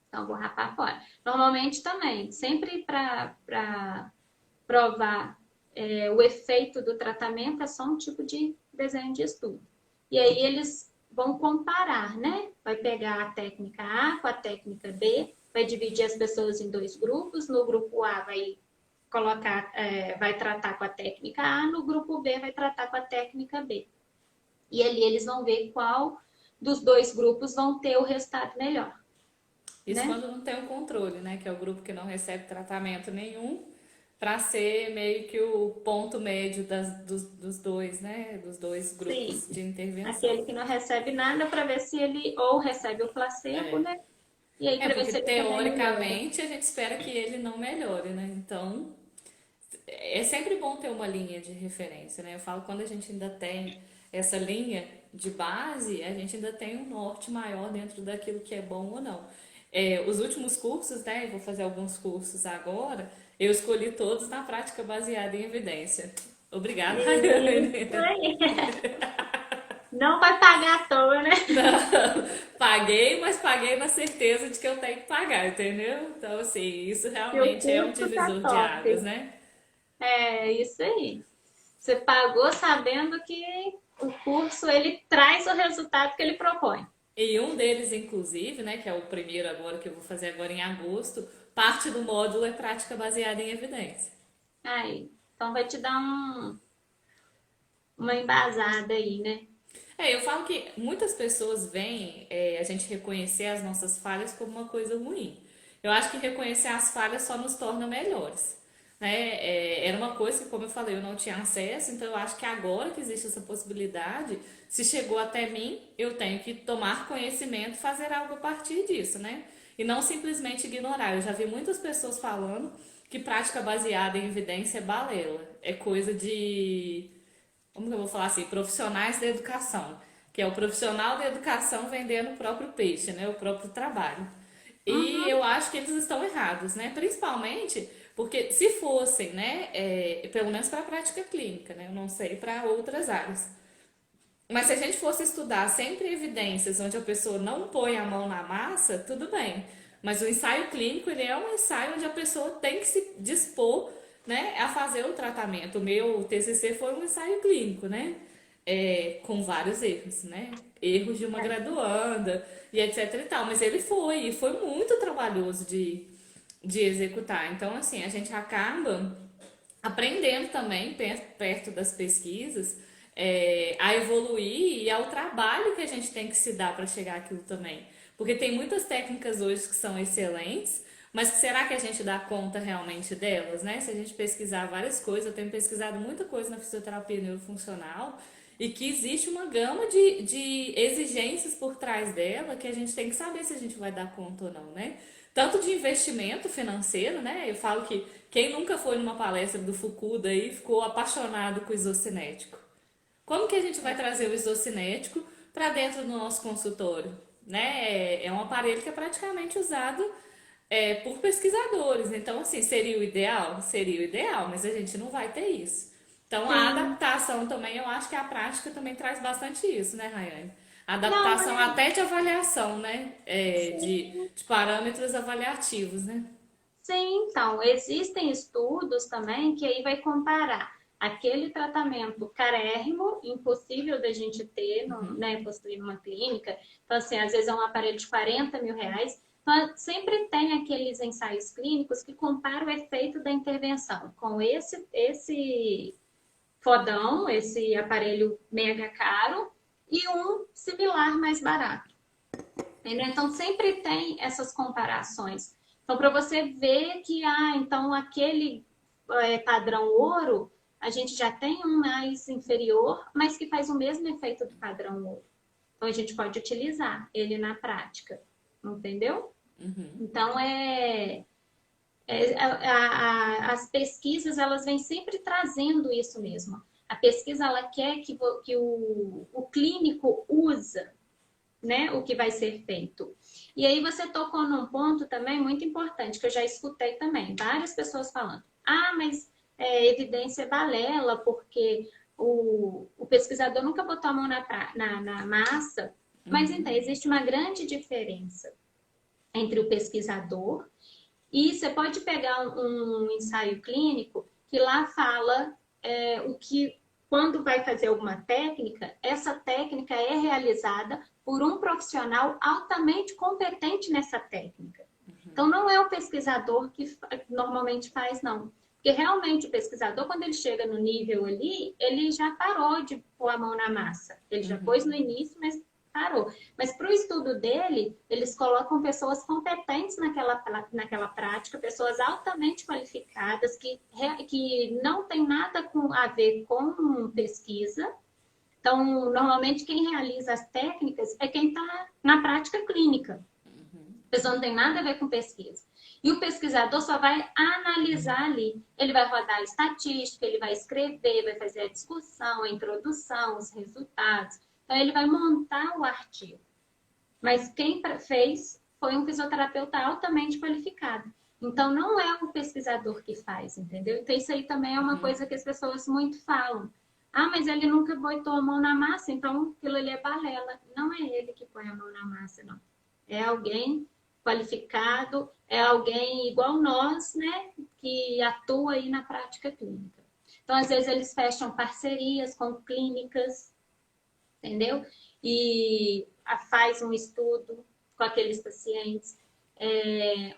Então, vou rapar fora. Normalmente também, sempre para provar o efeito do tratamento é só um tipo de desenho de estudo. E aí eles vão comparar, né? Vai pegar a técnica A com a técnica B, vai dividir as pessoas em dois grupos. No grupo A vai colocar, vai tratar com a técnica A, no grupo B vai tratar com a técnica B. E ali eles vão ver qual dos dois grupos vão ter o resultado melhor. Isso Né? quando não tem um controle, né? Que é o grupo que não recebe tratamento nenhum, para ser meio que o ponto médio dos dois, né? Dos dois grupos Sim. de intervenção. Aquele que não recebe nada para ver se ele ou recebe o placebo, né? E aí É, para ver porque se ele também melhora. teoricamente a gente espera que ele não melhore, né? Então, é sempre bom ter uma linha de referência, né? Eu falo quando a gente ainda tem essa linha de base, a gente ainda tem um norte maior dentro daquilo que é bom ou não. Os últimos cursos, né? Eu vou fazer alguns cursos agora, eu escolhi todos na prática baseada em evidência. Obrigada, Rayane. Isso aí. Não vai pagar à toa, né? Não, paguei, mas paguei na certeza de que eu tenho que pagar, entendeu? Então, assim, isso Que o realmente é um curso tá divisor de top. águas, né? É isso aí. Você pagou sabendo que o curso ele traz o resultado que ele propõe. E um deles, inclusive, né, que é o primeiro agora que eu vou fazer agora em agosto, parte do módulo é prática baseada em evidência. Aí, então vai te dar uma embasada aí, né? Eu falo que muitas pessoas veem a gente reconhecer as nossas falhas como uma coisa ruim. Eu acho que reconhecer as falhas só nos torna melhores. Né? Era uma coisa que, como eu falei, eu não tinha acesso, então eu acho que agora que existe essa possibilidade, se chegou até mim, eu tenho que tomar conhecimento e fazer algo a partir disso, né? E não simplesmente ignorar. Eu já vi muitas pessoas falando que prática baseada em evidência é balela, é coisa de, como que eu vou falar assim, profissionais da educação, que é o profissional da educação vendendo o próprio peixe, né, o próprio trabalho. E Uhum. eu acho que eles estão errados, né, principalmente porque se fossem, né, pelo menos para a prática clínica, né, eu não sei para outras áreas, mas se a gente fosse estudar sempre evidências onde a pessoa não põe a mão na massa, tudo bem. Mas o ensaio clínico, ele é um ensaio onde a pessoa tem que se dispor, né, a fazer o tratamento. O meu TCC foi um ensaio clínico, né? Com vários erros, né? Erros de uma graduanda e etc e tal. Mas ele foi, e foi muito trabalhoso de executar. Então, assim, a gente acaba aprendendo também perto das pesquisas a evoluir e ao trabalho que a gente tem que se dar para chegar àquilo também. Porque tem muitas técnicas hoje que são excelentes, mas será que a gente dá conta realmente delas, né? Se a gente pesquisar várias coisas, eu tenho pesquisado muita coisa na fisioterapia neurofuncional e que existe uma gama de exigências por trás dela que a gente tem que saber se a gente vai dar conta ou não, né? Tanto de investimento financeiro, né? Eu falo que quem nunca foi numa palestra do Fukuda aí ficou apaixonado com o isocinético. Como que a gente vai trazer o isocinético para dentro do nosso consultório? Né? É um aparelho que é praticamente usado por pesquisadores. Então, assim, seria o ideal? Seria o ideal, mas a gente não vai ter isso. Então, a Sim. adaptação também, eu acho que a prática também traz bastante isso, né, Rayane? Não, Adaptação até de avaliação, né? sim. De parâmetros avaliativos, né? Sim, então, existem estudos também que aí vai comparar aquele tratamento carérrimo, impossível da gente ter, né, possuir numa clínica. Então, assim, às vezes é um aparelho de 40 mil reais. Então, sempre tem aqueles ensaios clínicos que comparam o efeito da intervenção com esse fodão, esse aparelho mega caro, e um similar mais barato. Entendeu? Então, sempre tem essas comparações. Então, para você ver que, então aquele padrão ouro, a gente já tem um mais inferior, mas que faz o mesmo efeito do padrão ouro. Então, a gente pode utilizar ele na prática, entendeu? Então, as pesquisas, elas vêm sempre trazendo isso mesmo. A pesquisa, ela quer que o clínico usa, né, o que vai ser feito. E aí você tocou num ponto também muito importante, que eu já escutei também, várias pessoas falando. Mas evidência é balela, porque o pesquisador nunca botou a mão na massa. Mas então, existe uma grande diferença entre o pesquisador e você pode pegar um ensaio clínico que lá fala o que, quando vai fazer alguma técnica, essa técnica é realizada por um profissional altamente competente nessa técnica. Então, não é o pesquisador que normalmente faz, não. Porque realmente o pesquisador, quando ele chega no nível ali, ele já parou de pôr a mão na massa. Ele já pôs no início, mas parou. Mas para o estudo dele, eles colocam pessoas competentes naquela prática, pessoas altamente qualificadas, que não tem nada a ver com pesquisa. Então, normalmente, quem realiza as técnicas é quem está na prática clínica. A pessoa não tem nada a ver com pesquisa. E o pesquisador só vai analisar ali. Ele vai rodar a estatística, ele vai escrever, vai fazer a discussão, a introdução, os resultados. Então, ele vai montar o artigo. Mas quem fez foi um fisioterapeuta altamente qualificado. Então, não é o pesquisador que faz, entendeu? Então, isso aí também é uma coisa que as pessoas muito falam. Mas ele nunca botou a mão na massa, então aquilo ali é balela. Não é ele que põe a mão na massa, não. É alguém qualificado, é alguém igual nós, né, que atua aí na prática clínica. Então, às vezes, eles fecham parcerias com clínicas, entendeu? E faz um estudo com aqueles pacientes,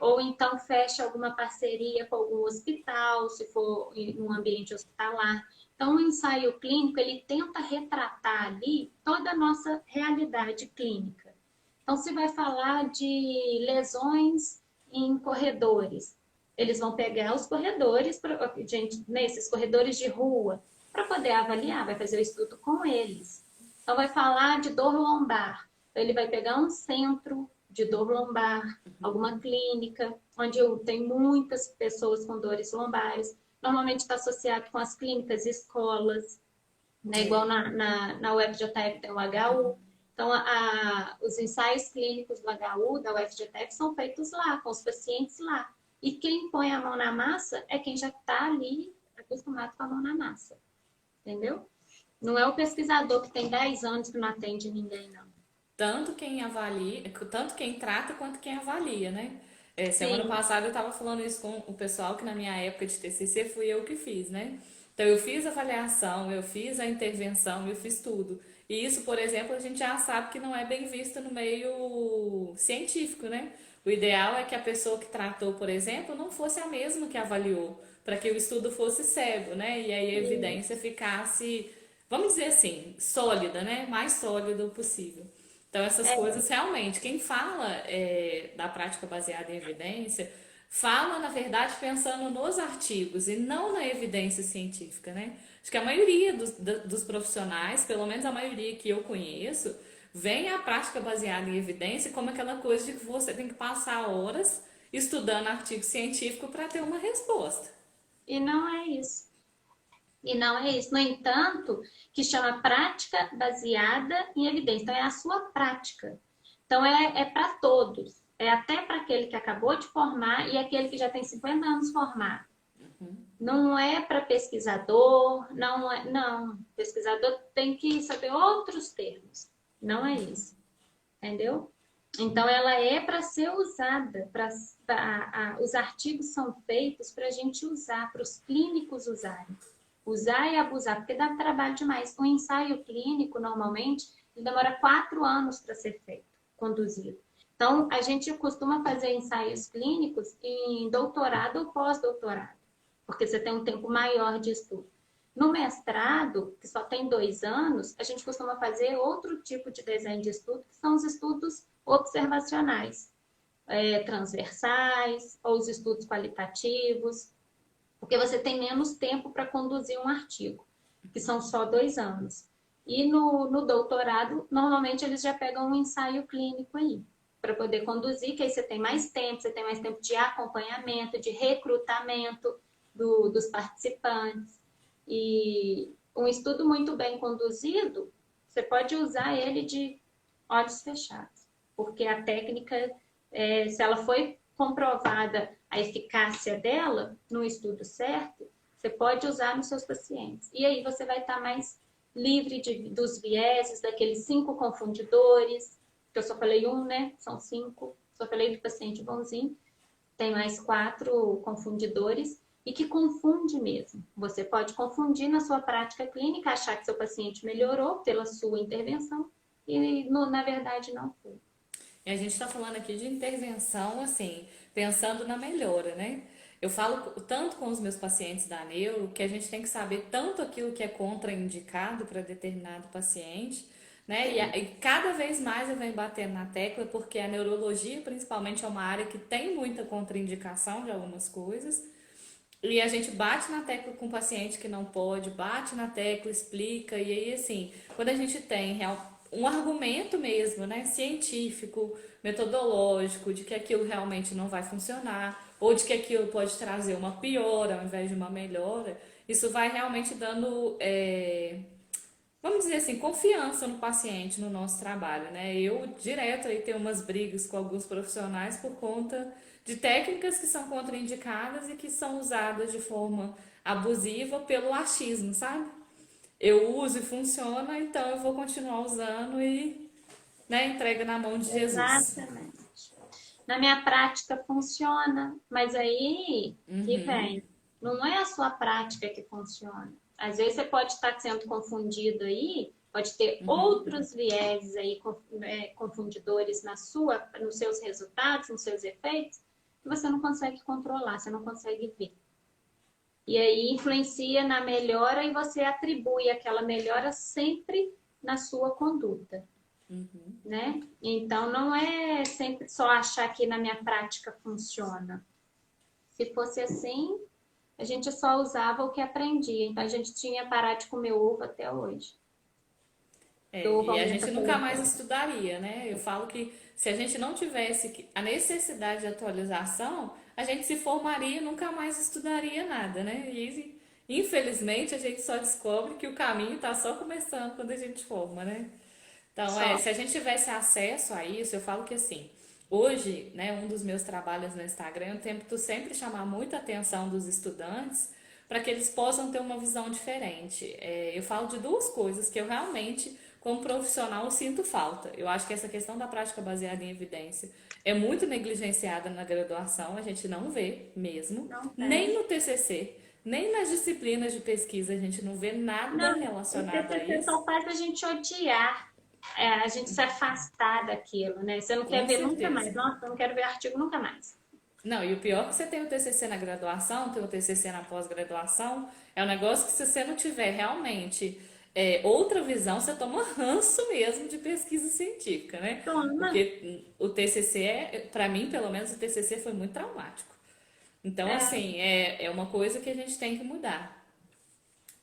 ou então fecha alguma parceria com algum hospital, se for em um ambiente hospitalar. Então, o ensaio clínico, ele tenta retratar ali toda a nossa realidade clínica. Então, se vai falar de lesões em corredores, eles vão pegar os corredores, gente, nesses corredores de rua, para poder avaliar, vai fazer o estudo com eles. Então, vai falar de dor lombar. Então, ele vai pegar um centro de dor lombar, alguma clínica, onde tem muitas pessoas com dores lombares. Normalmente está associado com as clínicas e escolas, né? Igual na UFJF tem o HU. Então, os ensaios clínicos do HU, da UFJF, são feitos lá, com os pacientes lá. E quem põe a mão na massa é quem já está ali acostumado com a mão na massa. Entendeu? Não é o pesquisador que tem 10 anos que não atende ninguém, não. Tanto quem avalia, tanto quem trata quanto quem avalia, né? Semana Sim, passada eu estava falando isso com o pessoal que na minha época de TCC fui eu que fiz, né? Então eu fiz a avaliação, eu fiz a intervenção, eu fiz tudo. E isso, por exemplo, a gente já sabe que não é bem visto no meio científico, né? O ideal é que a pessoa que tratou, por exemplo, não fosse a mesma que avaliou, para que o estudo fosse cego, né? E aí a sim. evidência ficasse, vamos dizer assim, sólida, né? Mais sólida possível. Então, essas coisas realmente, quem fala da prática baseada em evidência, fala, na verdade, pensando nos artigos e não na evidência científica, né? Acho que a maioria dos profissionais, pelo menos a maioria que eu conheço, vem a prática baseada em evidência como aquela coisa de que você tem que passar horas estudando artigo científico para ter uma resposta. E não é isso. E não é isso. No entanto, que chama prática baseada em evidência. Então, é a sua prática. Então, é para todos. É até para aquele que acabou de formar e aquele que já tem 50 anos formado. Não é para pesquisador, não é, não. Pesquisador tem que saber outros termos. Não é isso, entendeu? Então, ela é para ser usada, os artigos são feitos para a gente usar, para os clínicos usarem. Usar e abusar, porque dá trabalho demais. Um ensaio clínico, normalmente, ele demora 4 anos para ser feito, conduzido. Então, a gente costuma fazer ensaios clínicos em doutorado ou pós-doutorado, porque você tem um tempo maior de estudo. No mestrado, que só tem 2 anos, a gente costuma fazer outro tipo de desenho de estudo, que são os estudos observacionais, transversais, ou os estudos qualitativos, porque você tem menos tempo para conduzir um artigo, que são só 2 anos. E no doutorado, normalmente eles já pegam um ensaio clínico aí, para poder conduzir, que aí você tem mais tempo, você tem mais tempo de acompanhamento, de recrutamento dos participantes. E um estudo muito bem conduzido, você pode usar ele de olhos fechados, porque a técnica, se ela foi comprovada a eficácia dela no estudo certo, você pode usar nos seus pacientes. E aí você vai estar mais livre dos vieses, daqueles 5 confundidores, que eu só falei um, né? São 5. Só falei do paciente bonzinho. Tem mais 4 confundidores e que confunde mesmo. Você pode confundir na sua prática clínica, achar que seu paciente melhorou pela sua intervenção e, na verdade, não foi. E a gente está falando aqui de intervenção, assim, pensando na melhora, né? Eu falo tanto com os meus pacientes da neuro que a gente tem que saber tanto aquilo que é contraindicado para determinado paciente, né? E cada vez mais eu venho batendo na tecla porque a neurologia, principalmente, é uma área que tem muita contraindicação de algumas coisas. E a gente bate na tecla com o paciente que não pode, bate na tecla, explica, e aí assim, quando a gente tem um argumento mesmo, né, científico, metodológico, de que aquilo realmente não vai funcionar, ou de que aquilo pode trazer uma piora ao invés de uma melhora, isso vai realmente dando, vamos dizer assim, confiança no paciente, no nosso trabalho, né? Eu direto aí tenho umas brigas com alguns profissionais por conta de técnicas que são contraindicadas e que são usadas de forma abusiva pelo achismo, sabe? Eu uso e funciona, então eu vou continuar usando e, né, entrega na mão de Jesus. Exatamente. Na minha prática funciona, mas aí que vem. Não é a sua prática que funciona. Às vezes você pode estar sendo confundido aí, pode ter outros vieses aí, confundidores nos seus resultados, nos seus efeitos, que você não consegue controlar, você não consegue ver. E aí influencia na melhora e você atribui aquela melhora sempre na sua conduta. Né? Então, não é sempre só achar que na minha prática funciona. Se fosse assim, a gente só usava o que aprendia. Então, a gente tinha que parar de comer ovo até hoje. Ovo E a aumenta gente a nunca mais colesterol. estudaria, né? Eu falo que se a gente não tivesse a necessidade de atualização, a gente se formaria e nunca mais estudaria nada, né? E infelizmente a gente só descobre que o caminho está só começando quando a gente forma, né? Então, Só. se a gente tivesse acesso a isso, eu falo que assim, hoje, né, um dos meus trabalhos no Instagram, eu tento sempre chamar muita atenção dos estudantes para que eles possam ter uma visão diferente. Eu falo de 2 coisas que eu realmente, como profissional, sinto falta. Eu acho que essa questão da prática baseada em evidência é muito negligenciada na graduação, a gente não vê mesmo, Não nem tem. no TCC, nem nas disciplinas de pesquisa, a gente não vê nada Não, o relacionado a TCC isso. só faz a gente odiar, a gente se afastar daquilo, né? Você não quer Com ver nunca certeza. mais. Nossa, eu não quero ver artigo nunca mais. Não, e o pior é que você tem o TCC na graduação, tem o TCC na pós-graduação, é um negócio que se você não tiver realmente outra visão, você toma ranço mesmo de pesquisa científica, né? Toma. Porque o TCC, para mim, pelo menos, o TCC foi muito traumático. Então, É, assim, é uma coisa que a gente tem que mudar.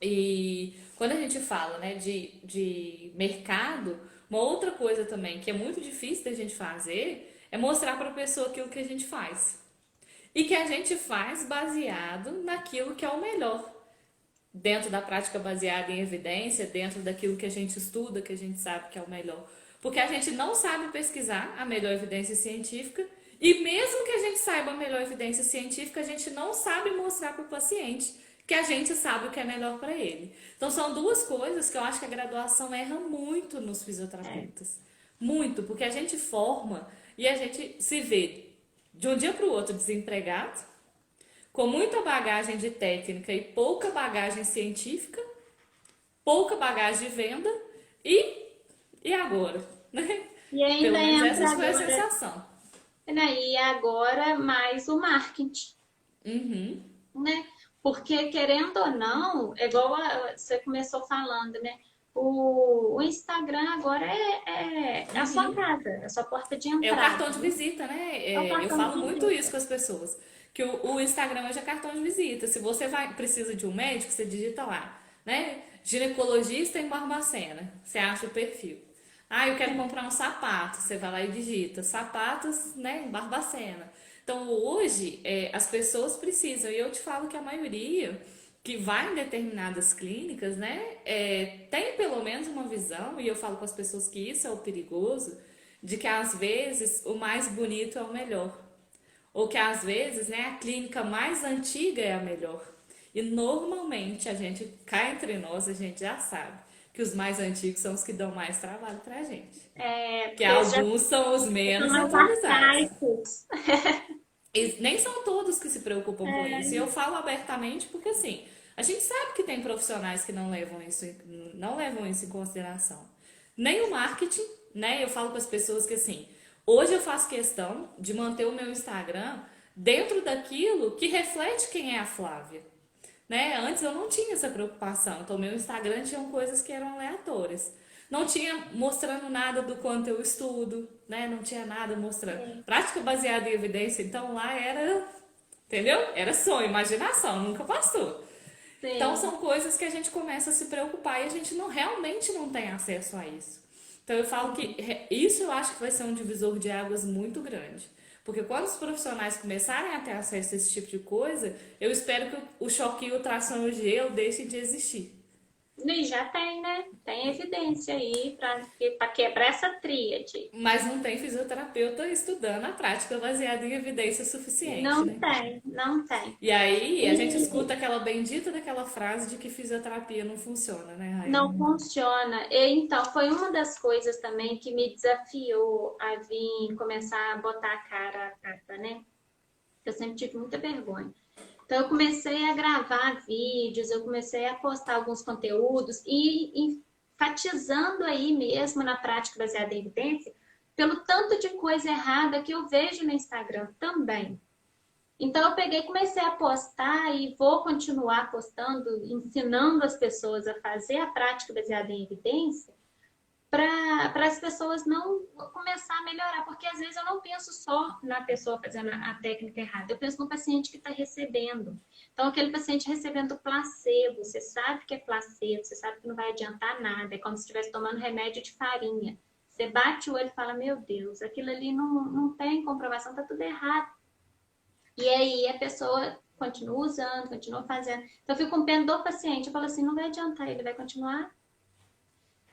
E quando a gente fala, né, de mercado, uma outra coisa também que é muito difícil da gente fazer é mostrar para a pessoa aquilo que a gente faz. E que a gente faz baseado naquilo que é o melhor. Dentro da prática baseada em evidência, dentro daquilo que a gente estuda, que a gente sabe que é o melhor. Porque a gente não sabe pesquisar a melhor evidência científica E mesmo que a gente saiba a melhor evidência científica, a gente não sabe mostrar para o paciente que a gente sabe o que é melhor para ele. Então são duas coisas que eu acho que a graduação erra muito nos É. fisioterapeutas. Muito, porque a gente forma e a gente se vê de um dia para o outro desempregado, com muita bagagem de técnica e pouca bagagem científica, pouca bagagem de venda e, e agora? Né? E ainda Pelo menos entra essa foi a agora, sensação. né? E agora mais o marketing, Uhum. né? Porque, querendo ou não, é igual você começou falando, né? O Instagram agora é a sua casa, é a sua porta de É o entrada, cartão de né? visita, né? É o Eu cartão falo de muito isso visita. com as pessoas. Que o Instagram hoje é cartão de visita. Se você precisa de um médico, você digita lá, né? Ginecologista em Barbacena. Você acha o perfil. Ah, eu quero comprar um sapato. Você vai lá e digita sapatos, né, em Barbacena. Então hoje as pessoas precisam. E eu te falo que a maioria que vai em determinadas clínicas, né, tem pelo menos uma visão, e eu falo com as pessoas que isso é o perigoso, de que às vezes o mais bonito é o melhor. Ou que às vezes, né, a clínica mais antiga é a melhor. E normalmente a gente, cá entre nós, a gente já sabe que os mais antigos são os que dão mais trabalho pra gente. É, Que porque eles já alguns são os são menos mais atualizados. arcaicos. E nem são todos que se preocupam com isso. E É, eu falo abertamente porque assim, a gente sabe que tem profissionais que não levam isso em consideração. Nem o marketing, né? Eu falo com as pessoas que assim, hoje eu faço questão de manter o meu Instagram dentro daquilo que reflete quem é a Flávia. Né? Antes eu não tinha essa preocupação. Então, meu Instagram tinha coisas que eram aleatórias. Não tinha mostrando nada do quanto eu estudo, né? Não tinha nada mostrando. sim, Prática baseada em evidência, então lá era, entendeu? Era sonho, imaginação, nunca passou. Então sim. são coisas que a gente começa a se preocupar e a gente não realmente não tem acesso a isso. Então eu falo que isso eu acho que vai ser um divisor de águas muito grande. Porque quando os profissionais começarem a ter acesso a esse tipo de coisa, eu espero que o choquinho, o tração e o gelo deixem de existir. E já tem, né? Tem evidência aí para quebrar essa tríade. Mas não tem fisioterapeuta estudando a prática baseada em evidência suficiente, Não né? tem, não tem. E aí a gente E escuta aquela bendita daquela frase de que fisioterapia não funciona, né, não Rayane? funciona. E, então, foi uma das coisas também que me desafiou a vir começar a botar a cara a tapa, né? Eu sempre tive muita vergonha. Então, eu comecei a gravar vídeos, eu comecei a postar alguns conteúdos e enfatizando aí mesmo na prática baseada em evidência, pelo tanto de coisa errada que eu vejo no Instagram também. Então, eu peguei, comecei a postar e vou continuar postando, ensinando as pessoas a fazer a prática baseada em evidência, para as pessoas não começar a melhorar, porque às vezes eu não penso só na pessoa fazendo a técnica errada, eu penso no paciente que está recebendo. Então, aquele paciente recebendo placebo, você sabe que é placebo, você sabe que não vai adiantar nada, é como se estivesse tomando remédio de farinha. Você bate o olho e fala, meu Deus, aquilo ali não tem comprovação, está tudo errado. E aí a pessoa continua usando, continua fazendo. Então, eu fico com pena do paciente, eu falo assim, não vai adiantar, ele vai continuar,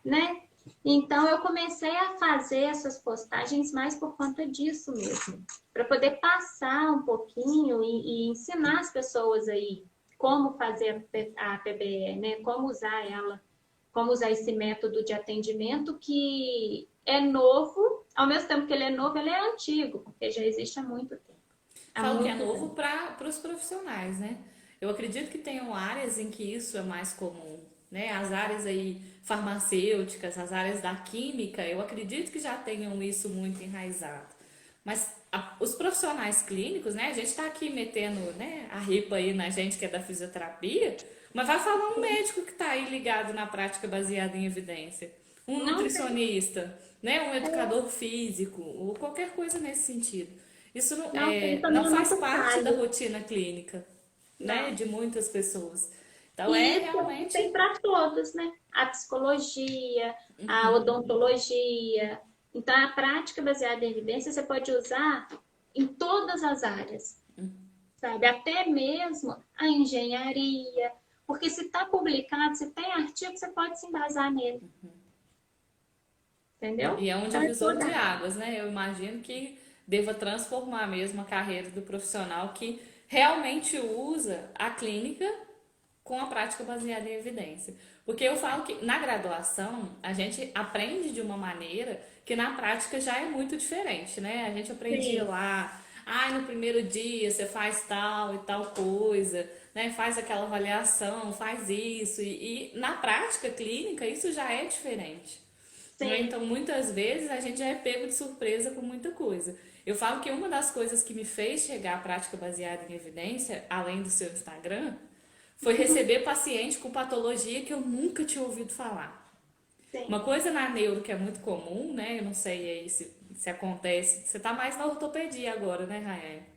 né? Então eu comecei a fazer essas postagens mais por conta disso mesmo, para poder passar um pouquinho e ensinar as pessoas aí como fazer a PBE, né? Como usar ela, como usar esse método de atendimento que é novo, ao mesmo tempo que ele é novo, ele é antigo, porque já existe há muito tempo. Há Falo que é muito novo tempo. para os profissionais, né? Eu acredito que tenham áreas em que isso é mais comum, né? As áreas aí farmacêuticas, as áreas da química, eu acredito que já tenham isso muito enraizado. Mas os profissionais clínicos, né? A gente está aqui metendo, né, a ripa aí na gente que é da fisioterapia, mas vai falar um médico que está aí ligado na prática baseada em evidência, um Não tem, nutricionista, né, um educador físico ou qualquer coisa nesse sentido. Isso não tem não também é faz muito parte da falho. rotina clínica, né, Não. de muitas pessoas. Então é E isso realmente tem para todos, né? A psicologia, a odontologia. Então, a prática baseada em evidência você pode usar em todas as áreas, sabe? Até mesmo a engenharia. Porque se está publicado, se tem artigo, você pode se embasar nele, entendeu? e é um Então, é divisor toda de a área. águas, né? Eu imagino que deva transformar mesmo a carreira do profissional que realmente usa a clínica com a prática baseada em evidência. Porque eu falo que na graduação a gente aprende de uma maneira que na prática já é muito diferente, né? A gente aprendia Sim, lá, no primeiro dia você faz tal e tal coisa, né? Faz aquela avaliação, faz isso. E na prática clínica isso já é diferente. Né? sim. Então, muitas vezes a gente já é pego de surpresa com muita coisa. Eu falo que uma das coisas que me fez chegar à prática baseada em evidência, além do seu Instagram, foi receber paciente com patologia que eu nunca tinha ouvido falar. Uma Sim. coisa na neuro que é muito comum, né? Eu não sei aí se acontece. Você tá mais na ortopedia agora, né, Rayane?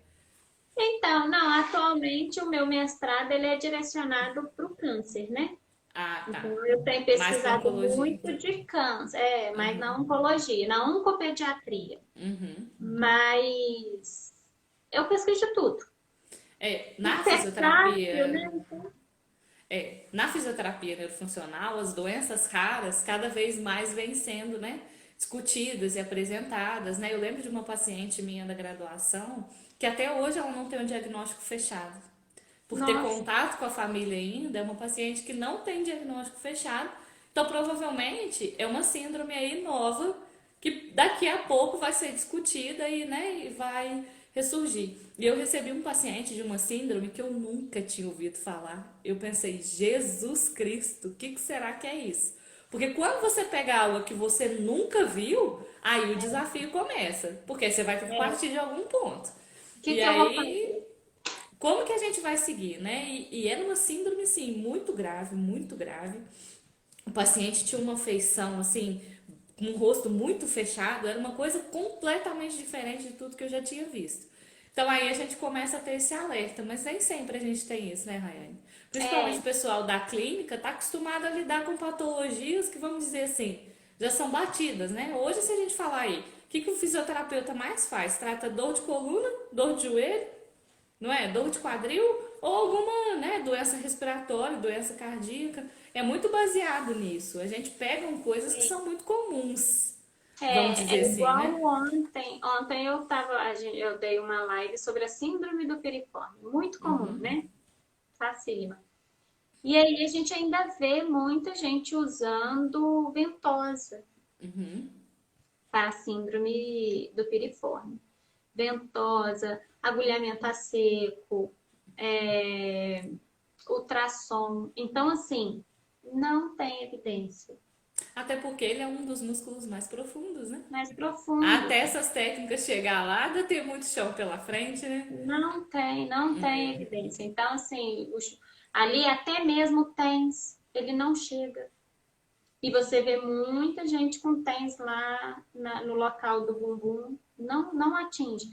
Então, não, atualmente o meu mestrado ele é direcionado para o câncer, né? Ah, tá. Então, eu tenho Mais para pesquisado oncologia, muito então. de câncer, mas na oncologia, na oncopediatria. Mas eu pesquiso de tudo. Na Hipertráfio, né? fisioterapia, na fisioterapia neurofuncional, as doenças raras cada vez mais vêm sendo, né, discutidas e apresentadas, né? Eu lembro de uma paciente minha da graduação que até hoje ela não tem um diagnóstico fechado. Por ter Nossa, contato com a família ainda, é uma paciente que não tem diagnóstico fechado. Então, provavelmente, é uma síndrome aí nova que daqui a pouco vai ser discutida e, né, e vai ressurgir. E eu recebi um paciente de uma síndrome que eu nunca tinha ouvido falar. Eu pensei, Jesus Cristo, o que será que é isso? Porque quando você pega algo que você nunca viu, aí o desafio começa. Porque você vai ter que é. partir de algum ponto. O que E que eu vou aí, fazer? como que a gente vai seguir, né? E era uma síndrome, assim, muito grave, muito grave. O paciente tinha uma feição, assim, com um rosto muito fechado, era uma coisa completamente diferente de tudo que eu já tinha visto. Então aí a gente começa a ter esse alerta, mas nem sempre a gente tem isso, né, Rayane? Principalmente o É, pessoal da clínica está acostumado a lidar com patologias que, vamos dizer assim, já são batidas, né? Hoje, se a gente falar aí, o que o fisioterapeuta mais faz? Trata dor de coluna, dor de joelho, não é? Dor de quadril ou alguma, né, doença respiratória, doença cardíaca. É muito baseado nisso. A gente pega coisas que sim. são muito comuns, vamos É dizer assim, igual né? ontem. Ontem eu dei uma live sobre a síndrome do piriforme. Muito comum, né? Facílima. E aí a gente ainda vê muita gente usando ventosa para a síndrome do piriforme. Ventosa, agulhamento a seco, é, ultrassom. Então, assim, não tem evidência Até porque ele é um dos músculos mais profundos, né? mais profundo. Até essas técnicas chegar lá, ainda tem muito chão pela frente, né? Não tem evidência. Então, assim, ali até mesmo TENS, ele não chega. E você vê muita gente com TENS lá no local do bumbum, não atinge.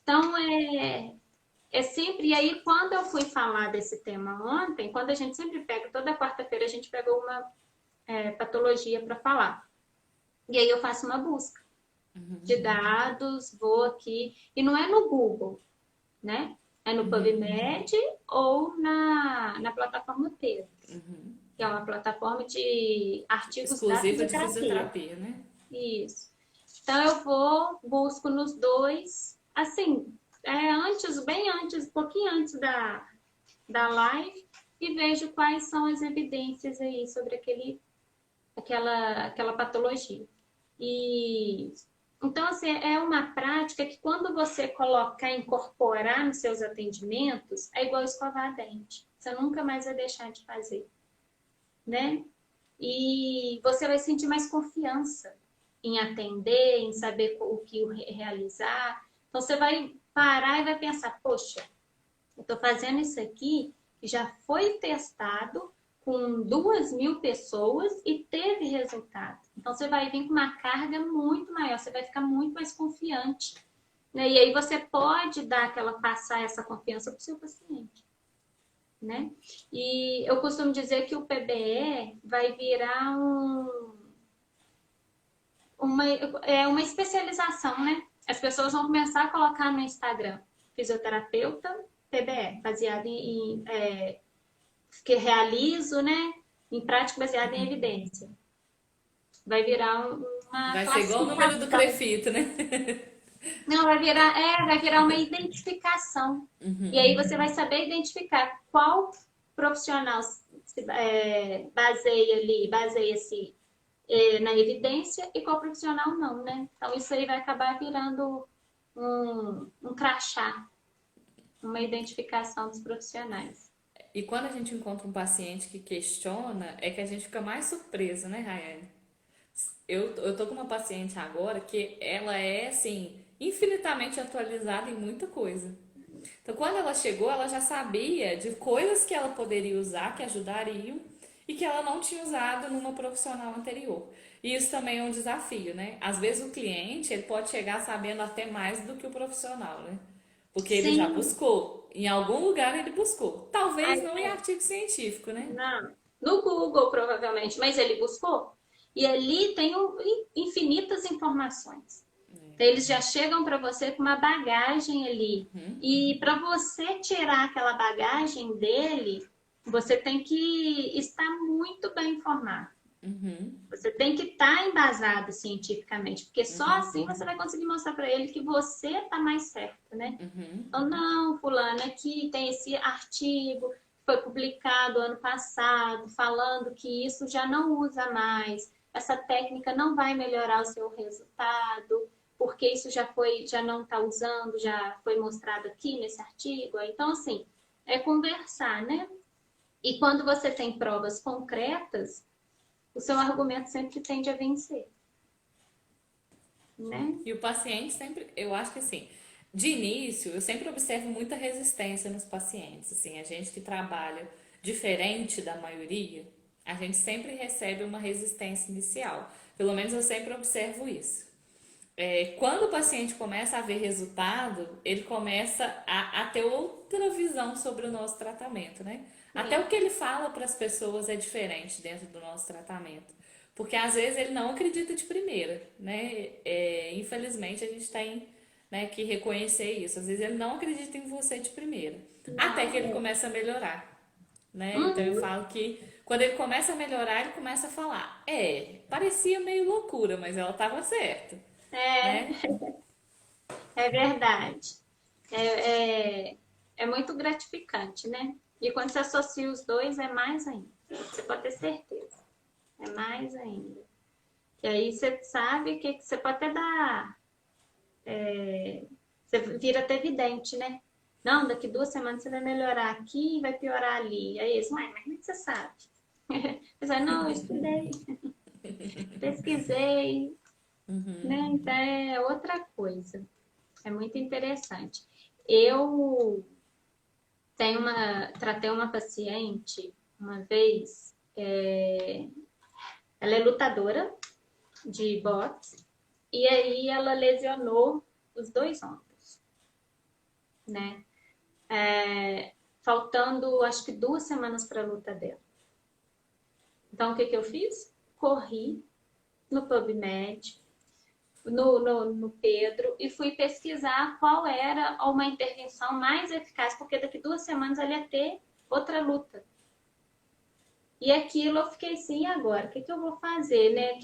Então, é sempre. E aí, quando eu fui falar desse tema ontem, quando a gente sempre pega, toda quarta-feira a gente pegou uma patologia para falar. E aí eu faço uma busca de dados, vou aqui, e não é no Google, né? É no PubMed ou na plataforma Texto, que é uma plataforma de artigos da Exclusiva de fisioterapia. fisioterapia, né? Isso. Então eu vou, busco nos dois, assim, bem antes, um pouquinho antes da live, e vejo quais são as evidências aí sobre aquela patologia. E então, assim, é uma prática que quando você colocar, incorporar nos seus atendimentos, é igual escovar dente. Você nunca mais vai deixar de fazer, né? E você vai sentir mais confiança em atender, em saber o que realizar. Então, você vai parar e vai pensar, poxa, eu estou fazendo isso aqui que já foi testado com 2.000 pessoas e teve resultado. Então, você vai vir com uma carga muito maior, você vai ficar muito mais confiante. Né? E aí você pode passar essa confiança para o seu paciente. Né? E eu costumo dizer que o PBE vai virar uma especialização, né? As pessoas vão começar a colocar no Instagram fisioterapeuta PBE, baseado que realizo, né? Em prática baseada em evidência. Vai virar uma Vai ser igual o número do classificação. crefito, né? Não, vai virar uma identificação. E aí você vai saber identificar qual profissional baseia ali, baseia-se na evidência e qual profissional não, né? Então isso aí vai acabar virando um crachá, uma identificação dos profissionais. E quando a gente encontra um paciente que questiona, é que a gente fica mais surpreso, né, Rayane? Eu tô com uma paciente agora que ela é, assim, infinitamente atualizada em muita coisa. Então, quando ela chegou, ela já sabia de coisas que ela poderia usar, que ajudariam, e que ela não tinha usado numa profissional anterior. E isso também é um desafio, né? Às vezes o cliente, ele pode chegar sabendo até mais do que o profissional, né? Porque ele já Sim, buscou. Em algum lugar ele buscou. Talvez aí, não em artigo científico, né? não, no Google provavelmente, mas ele buscou. E ali tem infinitas informações. Então, eles já chegam para você com uma bagagem ali. E para você tirar aquela bagagem dele, você tem que estar muito bem informado. Você tem que estar embasado cientificamente, porque só assim você vai conseguir mostrar para ele que você está mais certo, né? Então, não, fulano, aqui tem esse artigo que foi publicado ano passado, falando que isso já não usa mais, essa técnica não vai melhorar o seu resultado, porque isso já não está usando, já foi mostrado aqui nesse artigo. Então, assim, é conversar, né? E quando você tem provas concretas, o seu argumento sempre tende a vencer, né? E o paciente sempre, eu acho que assim, de início, eu sempre observo muita resistência nos pacientes. Assim, a gente que trabalha diferente da maioria, a gente sempre recebe uma resistência inicial. Pelo menos eu sempre observo isso. Quando o paciente começa a ver resultado, ele começa a ter outra visão sobre o nosso tratamento, né? Até o Sim. que ele fala para as pessoas é diferente dentro do nosso tratamento. Porque às vezes ele não acredita de primeira, né? Infelizmente a gente tem, né, que reconhecer isso. Às vezes ele não acredita em você de primeira. Até que Não, ele começa a melhorar, né? Então eu Uhum. falo que quando ele começa a melhorar, ele começa a falar: parecia meio loucura, mas ela estava certa, É, né? é verdade. É, é, é muito gratificante, né? E quando você associa os dois, é mais ainda. Você pode ter certeza. É mais ainda. E aí você sabe que você pode até dar. Você vira até evidente, né? Não, daqui 2 semanas você vai melhorar aqui e vai piorar ali. Aí eles, mas como é que você sabe? Você vai, não, eu estudei, pesquisei, né? Então é outra coisa. É muito interessante. Eu tratei uma paciente uma vez, ela é lutadora de boxe, e aí ela lesionou os dois ombros, né? Faltando, acho que 2 semanas para a luta dela. Então, o que que eu fiz? Corri no PubMed, no Pedro, e fui pesquisar qual era uma intervenção mais eficaz, porque daqui 2 semanas ela ia ter outra luta. E aquilo eu fiquei assim, e agora? O que, que eu vou fazer, né?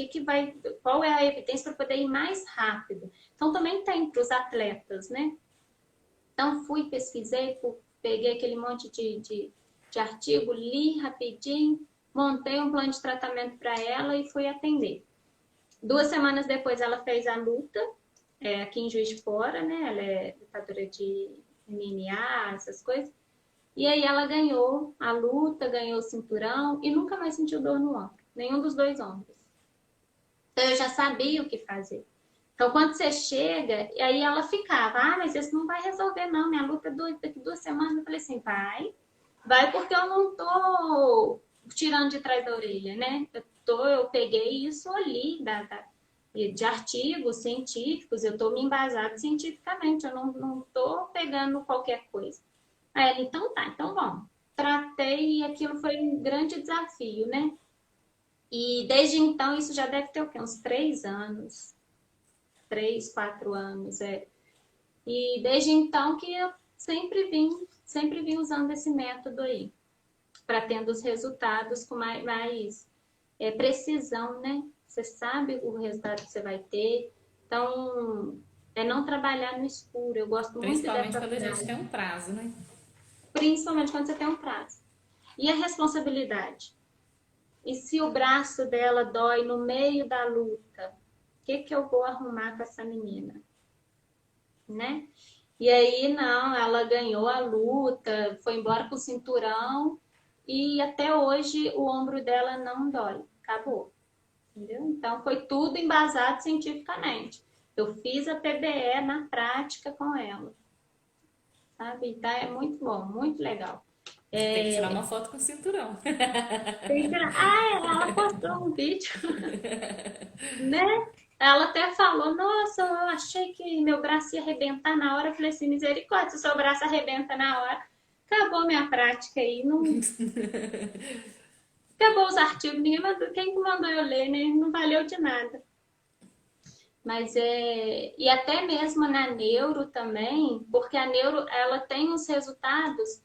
Qual é a evidência para poder ir mais rápido? Então também tem para os atletas, né? Então fui, pesquisei, peguei aquele monte de artigo, li rapidinho, montei um plano de tratamento para ela e fui atender. 2 semanas depois ela fez a luta, aqui em Juiz de Fora, né? Ela é lutadora de MMA, essas coisas. E aí ela ganhou a luta, ganhou o cinturão e nunca mais sentiu dor no ombro, nenhum dos dois ombros. Então eu já sabia o que fazer. Então quando você chega, e aí ela ficava, mas isso não vai resolver não, minha luta é daqui 2 semanas. Eu falei assim, vai porque eu não tô tirando de trás da orelha, né? Eu peguei isso ali de artigos científicos, eu estou me embasando cientificamente, eu não estou pegando qualquer coisa. Aí ela, então tá, então vamos. Tratei e aquilo foi um grande desafio, né? E desde então, isso já deve ter o quê? Uns 3 anos, 3, 4 anos, é. E desde então que eu sempre vim usando esse método aí, para tendo os resultados com mais precisão, né? Você sabe o resultado que você vai ter. Então, É não trabalhar no escuro. Eu gosto muito Principalmente dessa quando a gente frase. tem um prazo, né? Principalmente quando você tem um prazo. E a responsabilidade? E se o braço dela dói no meio da luta? O que que eu vou arrumar com essa menina? Né? E aí, não, ela ganhou a luta, foi embora com o cinturão e até hoje o ombro dela não dói. Acabou. Entendeu? Então, foi tudo embasado cientificamente. Eu fiz a PBE na prática com ela, sabe? Então, é muito bom, muito legal. Você tem que tirar uma foto com o cinturão. Ela postou um vídeo, né? Ela até falou, nossa, eu achei que meu braço ia arrebentar na hora. Eu falei assim, misericórdia, se o seu braço arrebenta na hora, acabou minha prática aí. Não... Acabou os artigos, ninguém mandou, quem mandou eu ler, né? Não valeu de nada. Mas é. E até mesmo na neuro também, porque a neuro ela tem uns resultados,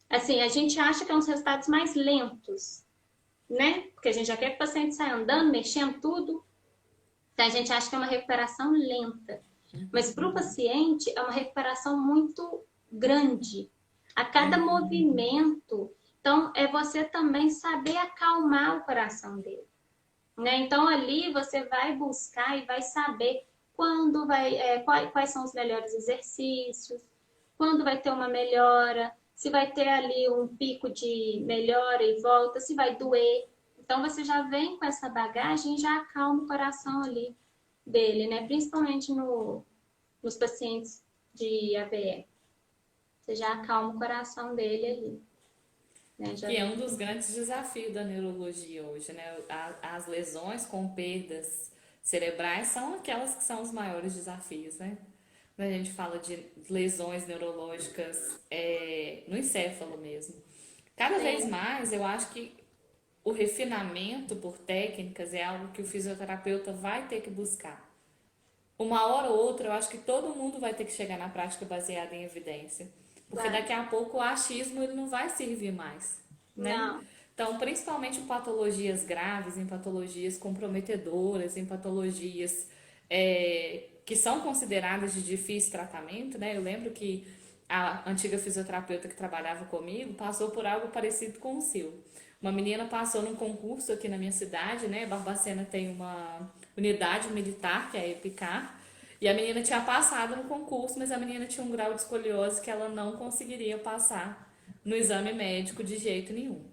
assim, a gente acha que é uns resultados mais lentos, né? Porque a gente já quer que o paciente saia andando, mexendo tudo. Então a gente acha que é uma recuperação lenta. Mas para o paciente é uma recuperação muito grande. A cada movimento. Então, é você também saber acalmar o coração dele. Né? Então, ali você vai buscar e vai saber quando vai, quais são os melhores exercícios, quando vai ter uma melhora, se vai ter ali um pico de melhora e volta, se vai doer. Então, você já vem com essa bagagem e já acalma o coração ali dele, né? Principalmente nos pacientes de AVE. Você já acalma o coração dele ali, né? Já Que é um vem dos com... grandes desafios da neurologia hoje, né? As lesões com perdas cerebrais são aquelas que são os maiores desafios, né? Quando a gente fala de lesões neurológicas no encéfalo mesmo. Cada vez É, mais eu acho que o refinamento por técnicas é algo que o fisioterapeuta vai ter que buscar. Uma hora ou outra, eu acho que todo mundo vai ter que chegar na prática baseada em evidência. Porque vai. daqui a pouco o achismo ele não vai servir mais, né? Não, Então, principalmente em patologias graves, em patologias comprometedoras, em patologias que são consideradas de difícil tratamento, né? Eu lembro que a antiga fisioterapeuta que trabalhava comigo passou por algo parecido com o seu. Uma menina passou num concurso aqui na minha cidade, né? Barbacena tem uma unidade militar, que é a EPICAR, e a menina tinha passado no concurso, mas a menina tinha um grau de escoliose que ela não conseguiria passar no exame médico de jeito nenhum.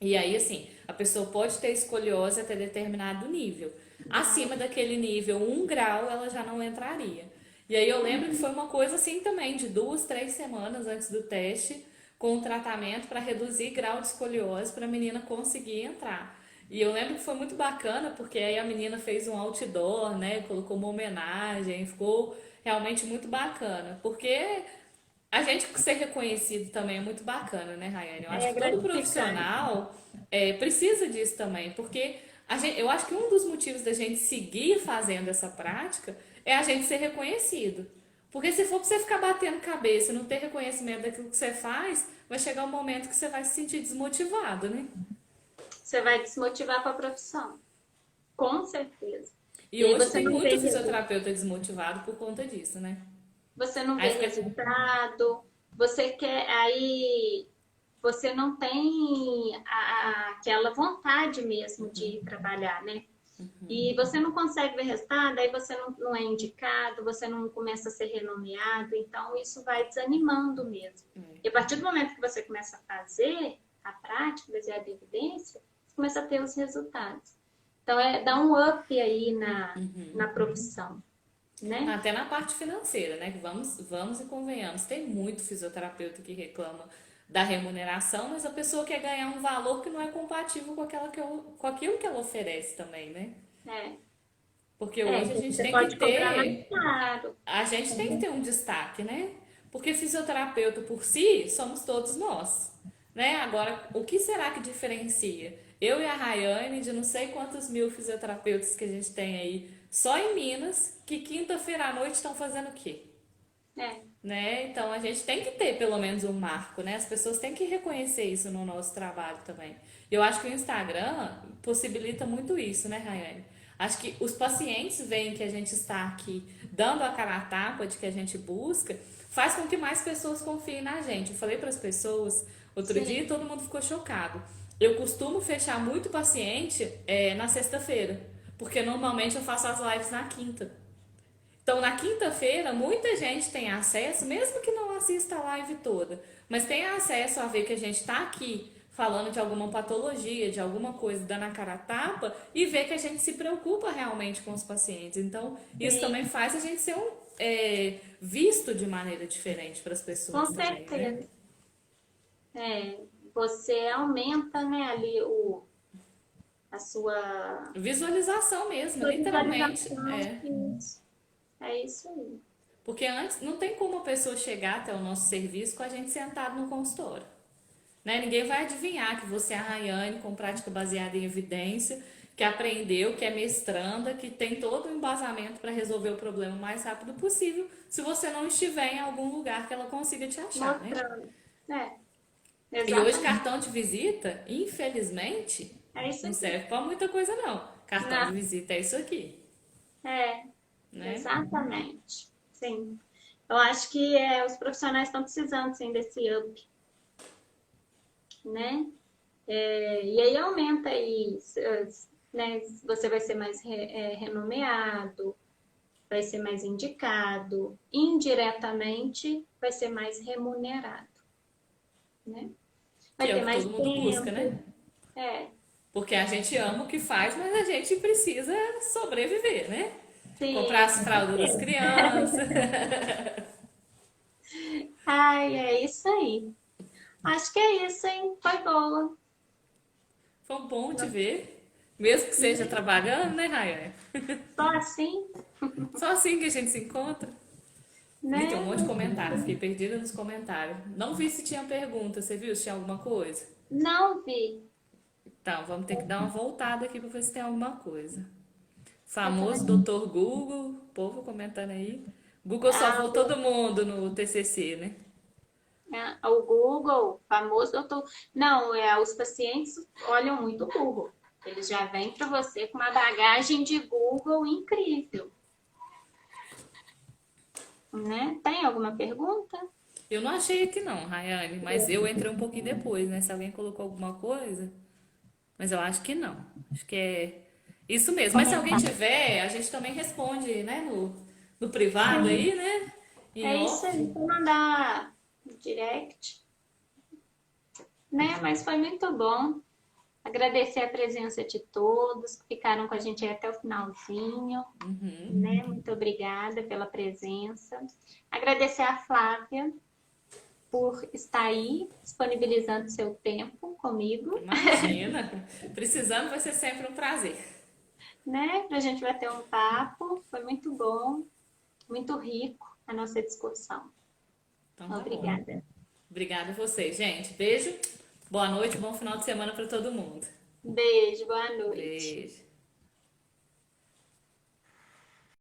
E aí, assim, a pessoa pode ter escoliose até determinado nível. Acima daquele nível, 1 grau, ela já não entraria. E aí eu lembro que foi uma coisa assim também, de 2, 3 semanas antes do teste, com o tratamento para reduzir grau de escoliose para a menina conseguir entrar. E eu lembro que foi muito bacana, porque aí a menina fez um outdoor, né? Colocou uma homenagem, ficou realmente muito bacana. Porque a gente ser reconhecido também é muito bacana, né, Rayane? Eu acho é que todo gratificante. profissional precisa disso também, porque eu acho que um dos motivos da gente seguir fazendo essa prática é a gente ser reconhecido. Porque se for pra você ficar batendo cabeça e não ter reconhecimento daquilo que você faz, vai chegar um momento que você vai se sentir desmotivado, né? Você vai desmotivar com a profissão, com certeza. E E aí hoje você tem não muito vê, fisioterapeuta desmotivado por conta disso, né? você não Aí vê fica. resultado, você quer, aí você não tem aquela vontade mesmo de trabalhar, né? E você não consegue ver resultado, aí você não é indicado, você não começa a ser renomeado, então isso vai desanimando mesmo. E a partir do momento que você começa a fazer a prática, baseada em evidência, você começa a ter os resultados. Então, dá um up aí na profissão, né? Até na parte financeira, né? Que vamos e convenhamos. Tem muito fisioterapeuta que reclama da remuneração, mas a pessoa quer ganhar um valor que não é compatível com aquilo que ela oferece também, né? É, Porque hoje você pode cobrar mais caro. a gente tem que ter um destaque, né? Porque fisioterapeuta por si somos todos nós, né? Agora, o que será que diferencia eu e a Rayane de não sei quantos mil fisioterapeutas que a gente tem aí só em Minas, que quinta-feira à noite estão fazendo o quê? É, Né? Então a gente tem que ter pelo menos um marco, né? As pessoas têm que reconhecer isso no nosso trabalho também. Eu acho que o Instagram possibilita muito isso, né, Rayane? Acho que os pacientes veem que a gente está aqui dando a cara a tapa de que a gente busca, faz com que mais pessoas confiem na gente. Eu falei para as pessoas outro dia e Sim, todo mundo ficou chocado. Eu costumo fechar muito paciente na sexta-feira, porque normalmente eu faço as lives na quinta. Então, na quinta-feira, muita gente tem acesso, mesmo que não assista a live toda, mas tem acesso a ver que a gente está aqui falando de alguma patologia, de alguma coisa, dando a cara a tapa, e ver que a gente se preocupa realmente com os pacientes. Então, isso também sim, faz a gente ser visto de maneira diferente para as com pessoas também, né? certeza. É, você aumenta, né, ali a sua Visualização mesmo, literalmente. visualização. É. Isso. É isso aí. Porque antes não tem como a pessoa chegar até o nosso serviço com a gente sentado no consultório. Né? Ninguém vai adivinhar que você é a Rayane com prática baseada em evidência, que aprendeu, que é mestranda, que tem todo o embasamento para resolver o problema o mais rápido possível, se você não estiver em algum lugar que ela consiga te achar, né? Mostrando. É, E hoje exatamente. cartão de visita, infelizmente, É isso não aqui. serve para muita coisa não. Cartão de Não, visita é isso aqui, é, né? exatamente. Sim. Eu acho que os profissionais estão precisando, sim, desse up, né? E aí aumenta aí, né? Você vai ser mais renomeado, vai ser mais indicado, indiretamente vai ser mais remunerado, né? Que Vai é o ter que mais todo mundo busca, né? tempo. É, Porque a gente ama o que faz, mas a gente precisa sobreviver, né? Comprar sim, as com fraldas das certeza. crianças. Ai, é isso aí. Acho que é isso, hein? Foi boa. Foi bom te ver. Mesmo que seja trabalhando, né, Rayane? Só assim, Só assim que a gente se encontra. Vi, tem um né? monte de comentários. Fiquei perdida nos comentários. Não vi se tinha pergunta. Você viu se tinha alguma coisa? Não vi. Então, vamos ter que dar uma voltada aqui para ver se tem alguma coisa. Eu Famoso também. doutor Google. Povo comentando aí. Google Ah, salvou todo mundo no TCC, né? o Google, famoso doutor. Não, os pacientes olham muito o Google. Eles já vêm para você com uma bagagem de Google incrível, né? Tem alguma pergunta? Eu não achei aqui não, Rayane, mas eu entrei um pouquinho depois, né? Se alguém colocou alguma coisa, mas eu acho que não. Acho que é isso mesmo. Mas se alguém Comentar. tiver, a gente também responde, né? No privado Sim, aí, né? Em é isso off. aí. Vou mandar direct, né? Mas foi muito bom. Agradecer a presença de todos que ficaram com a gente até o finalzinho, né? Muito obrigada pela presença. Agradecer a Flávia por estar aí disponibilizando seu tempo comigo, Imagina. Precisando vai ser sempre um prazer. né? Para a gente bater um papo. Foi muito bom, muito rico a nossa discussão. Então tá bom. Obrigada. Obrigada a vocês, gente. Beijo. Boa noite, bom final de semana para todo mundo. Beijo, boa noite. Beijo.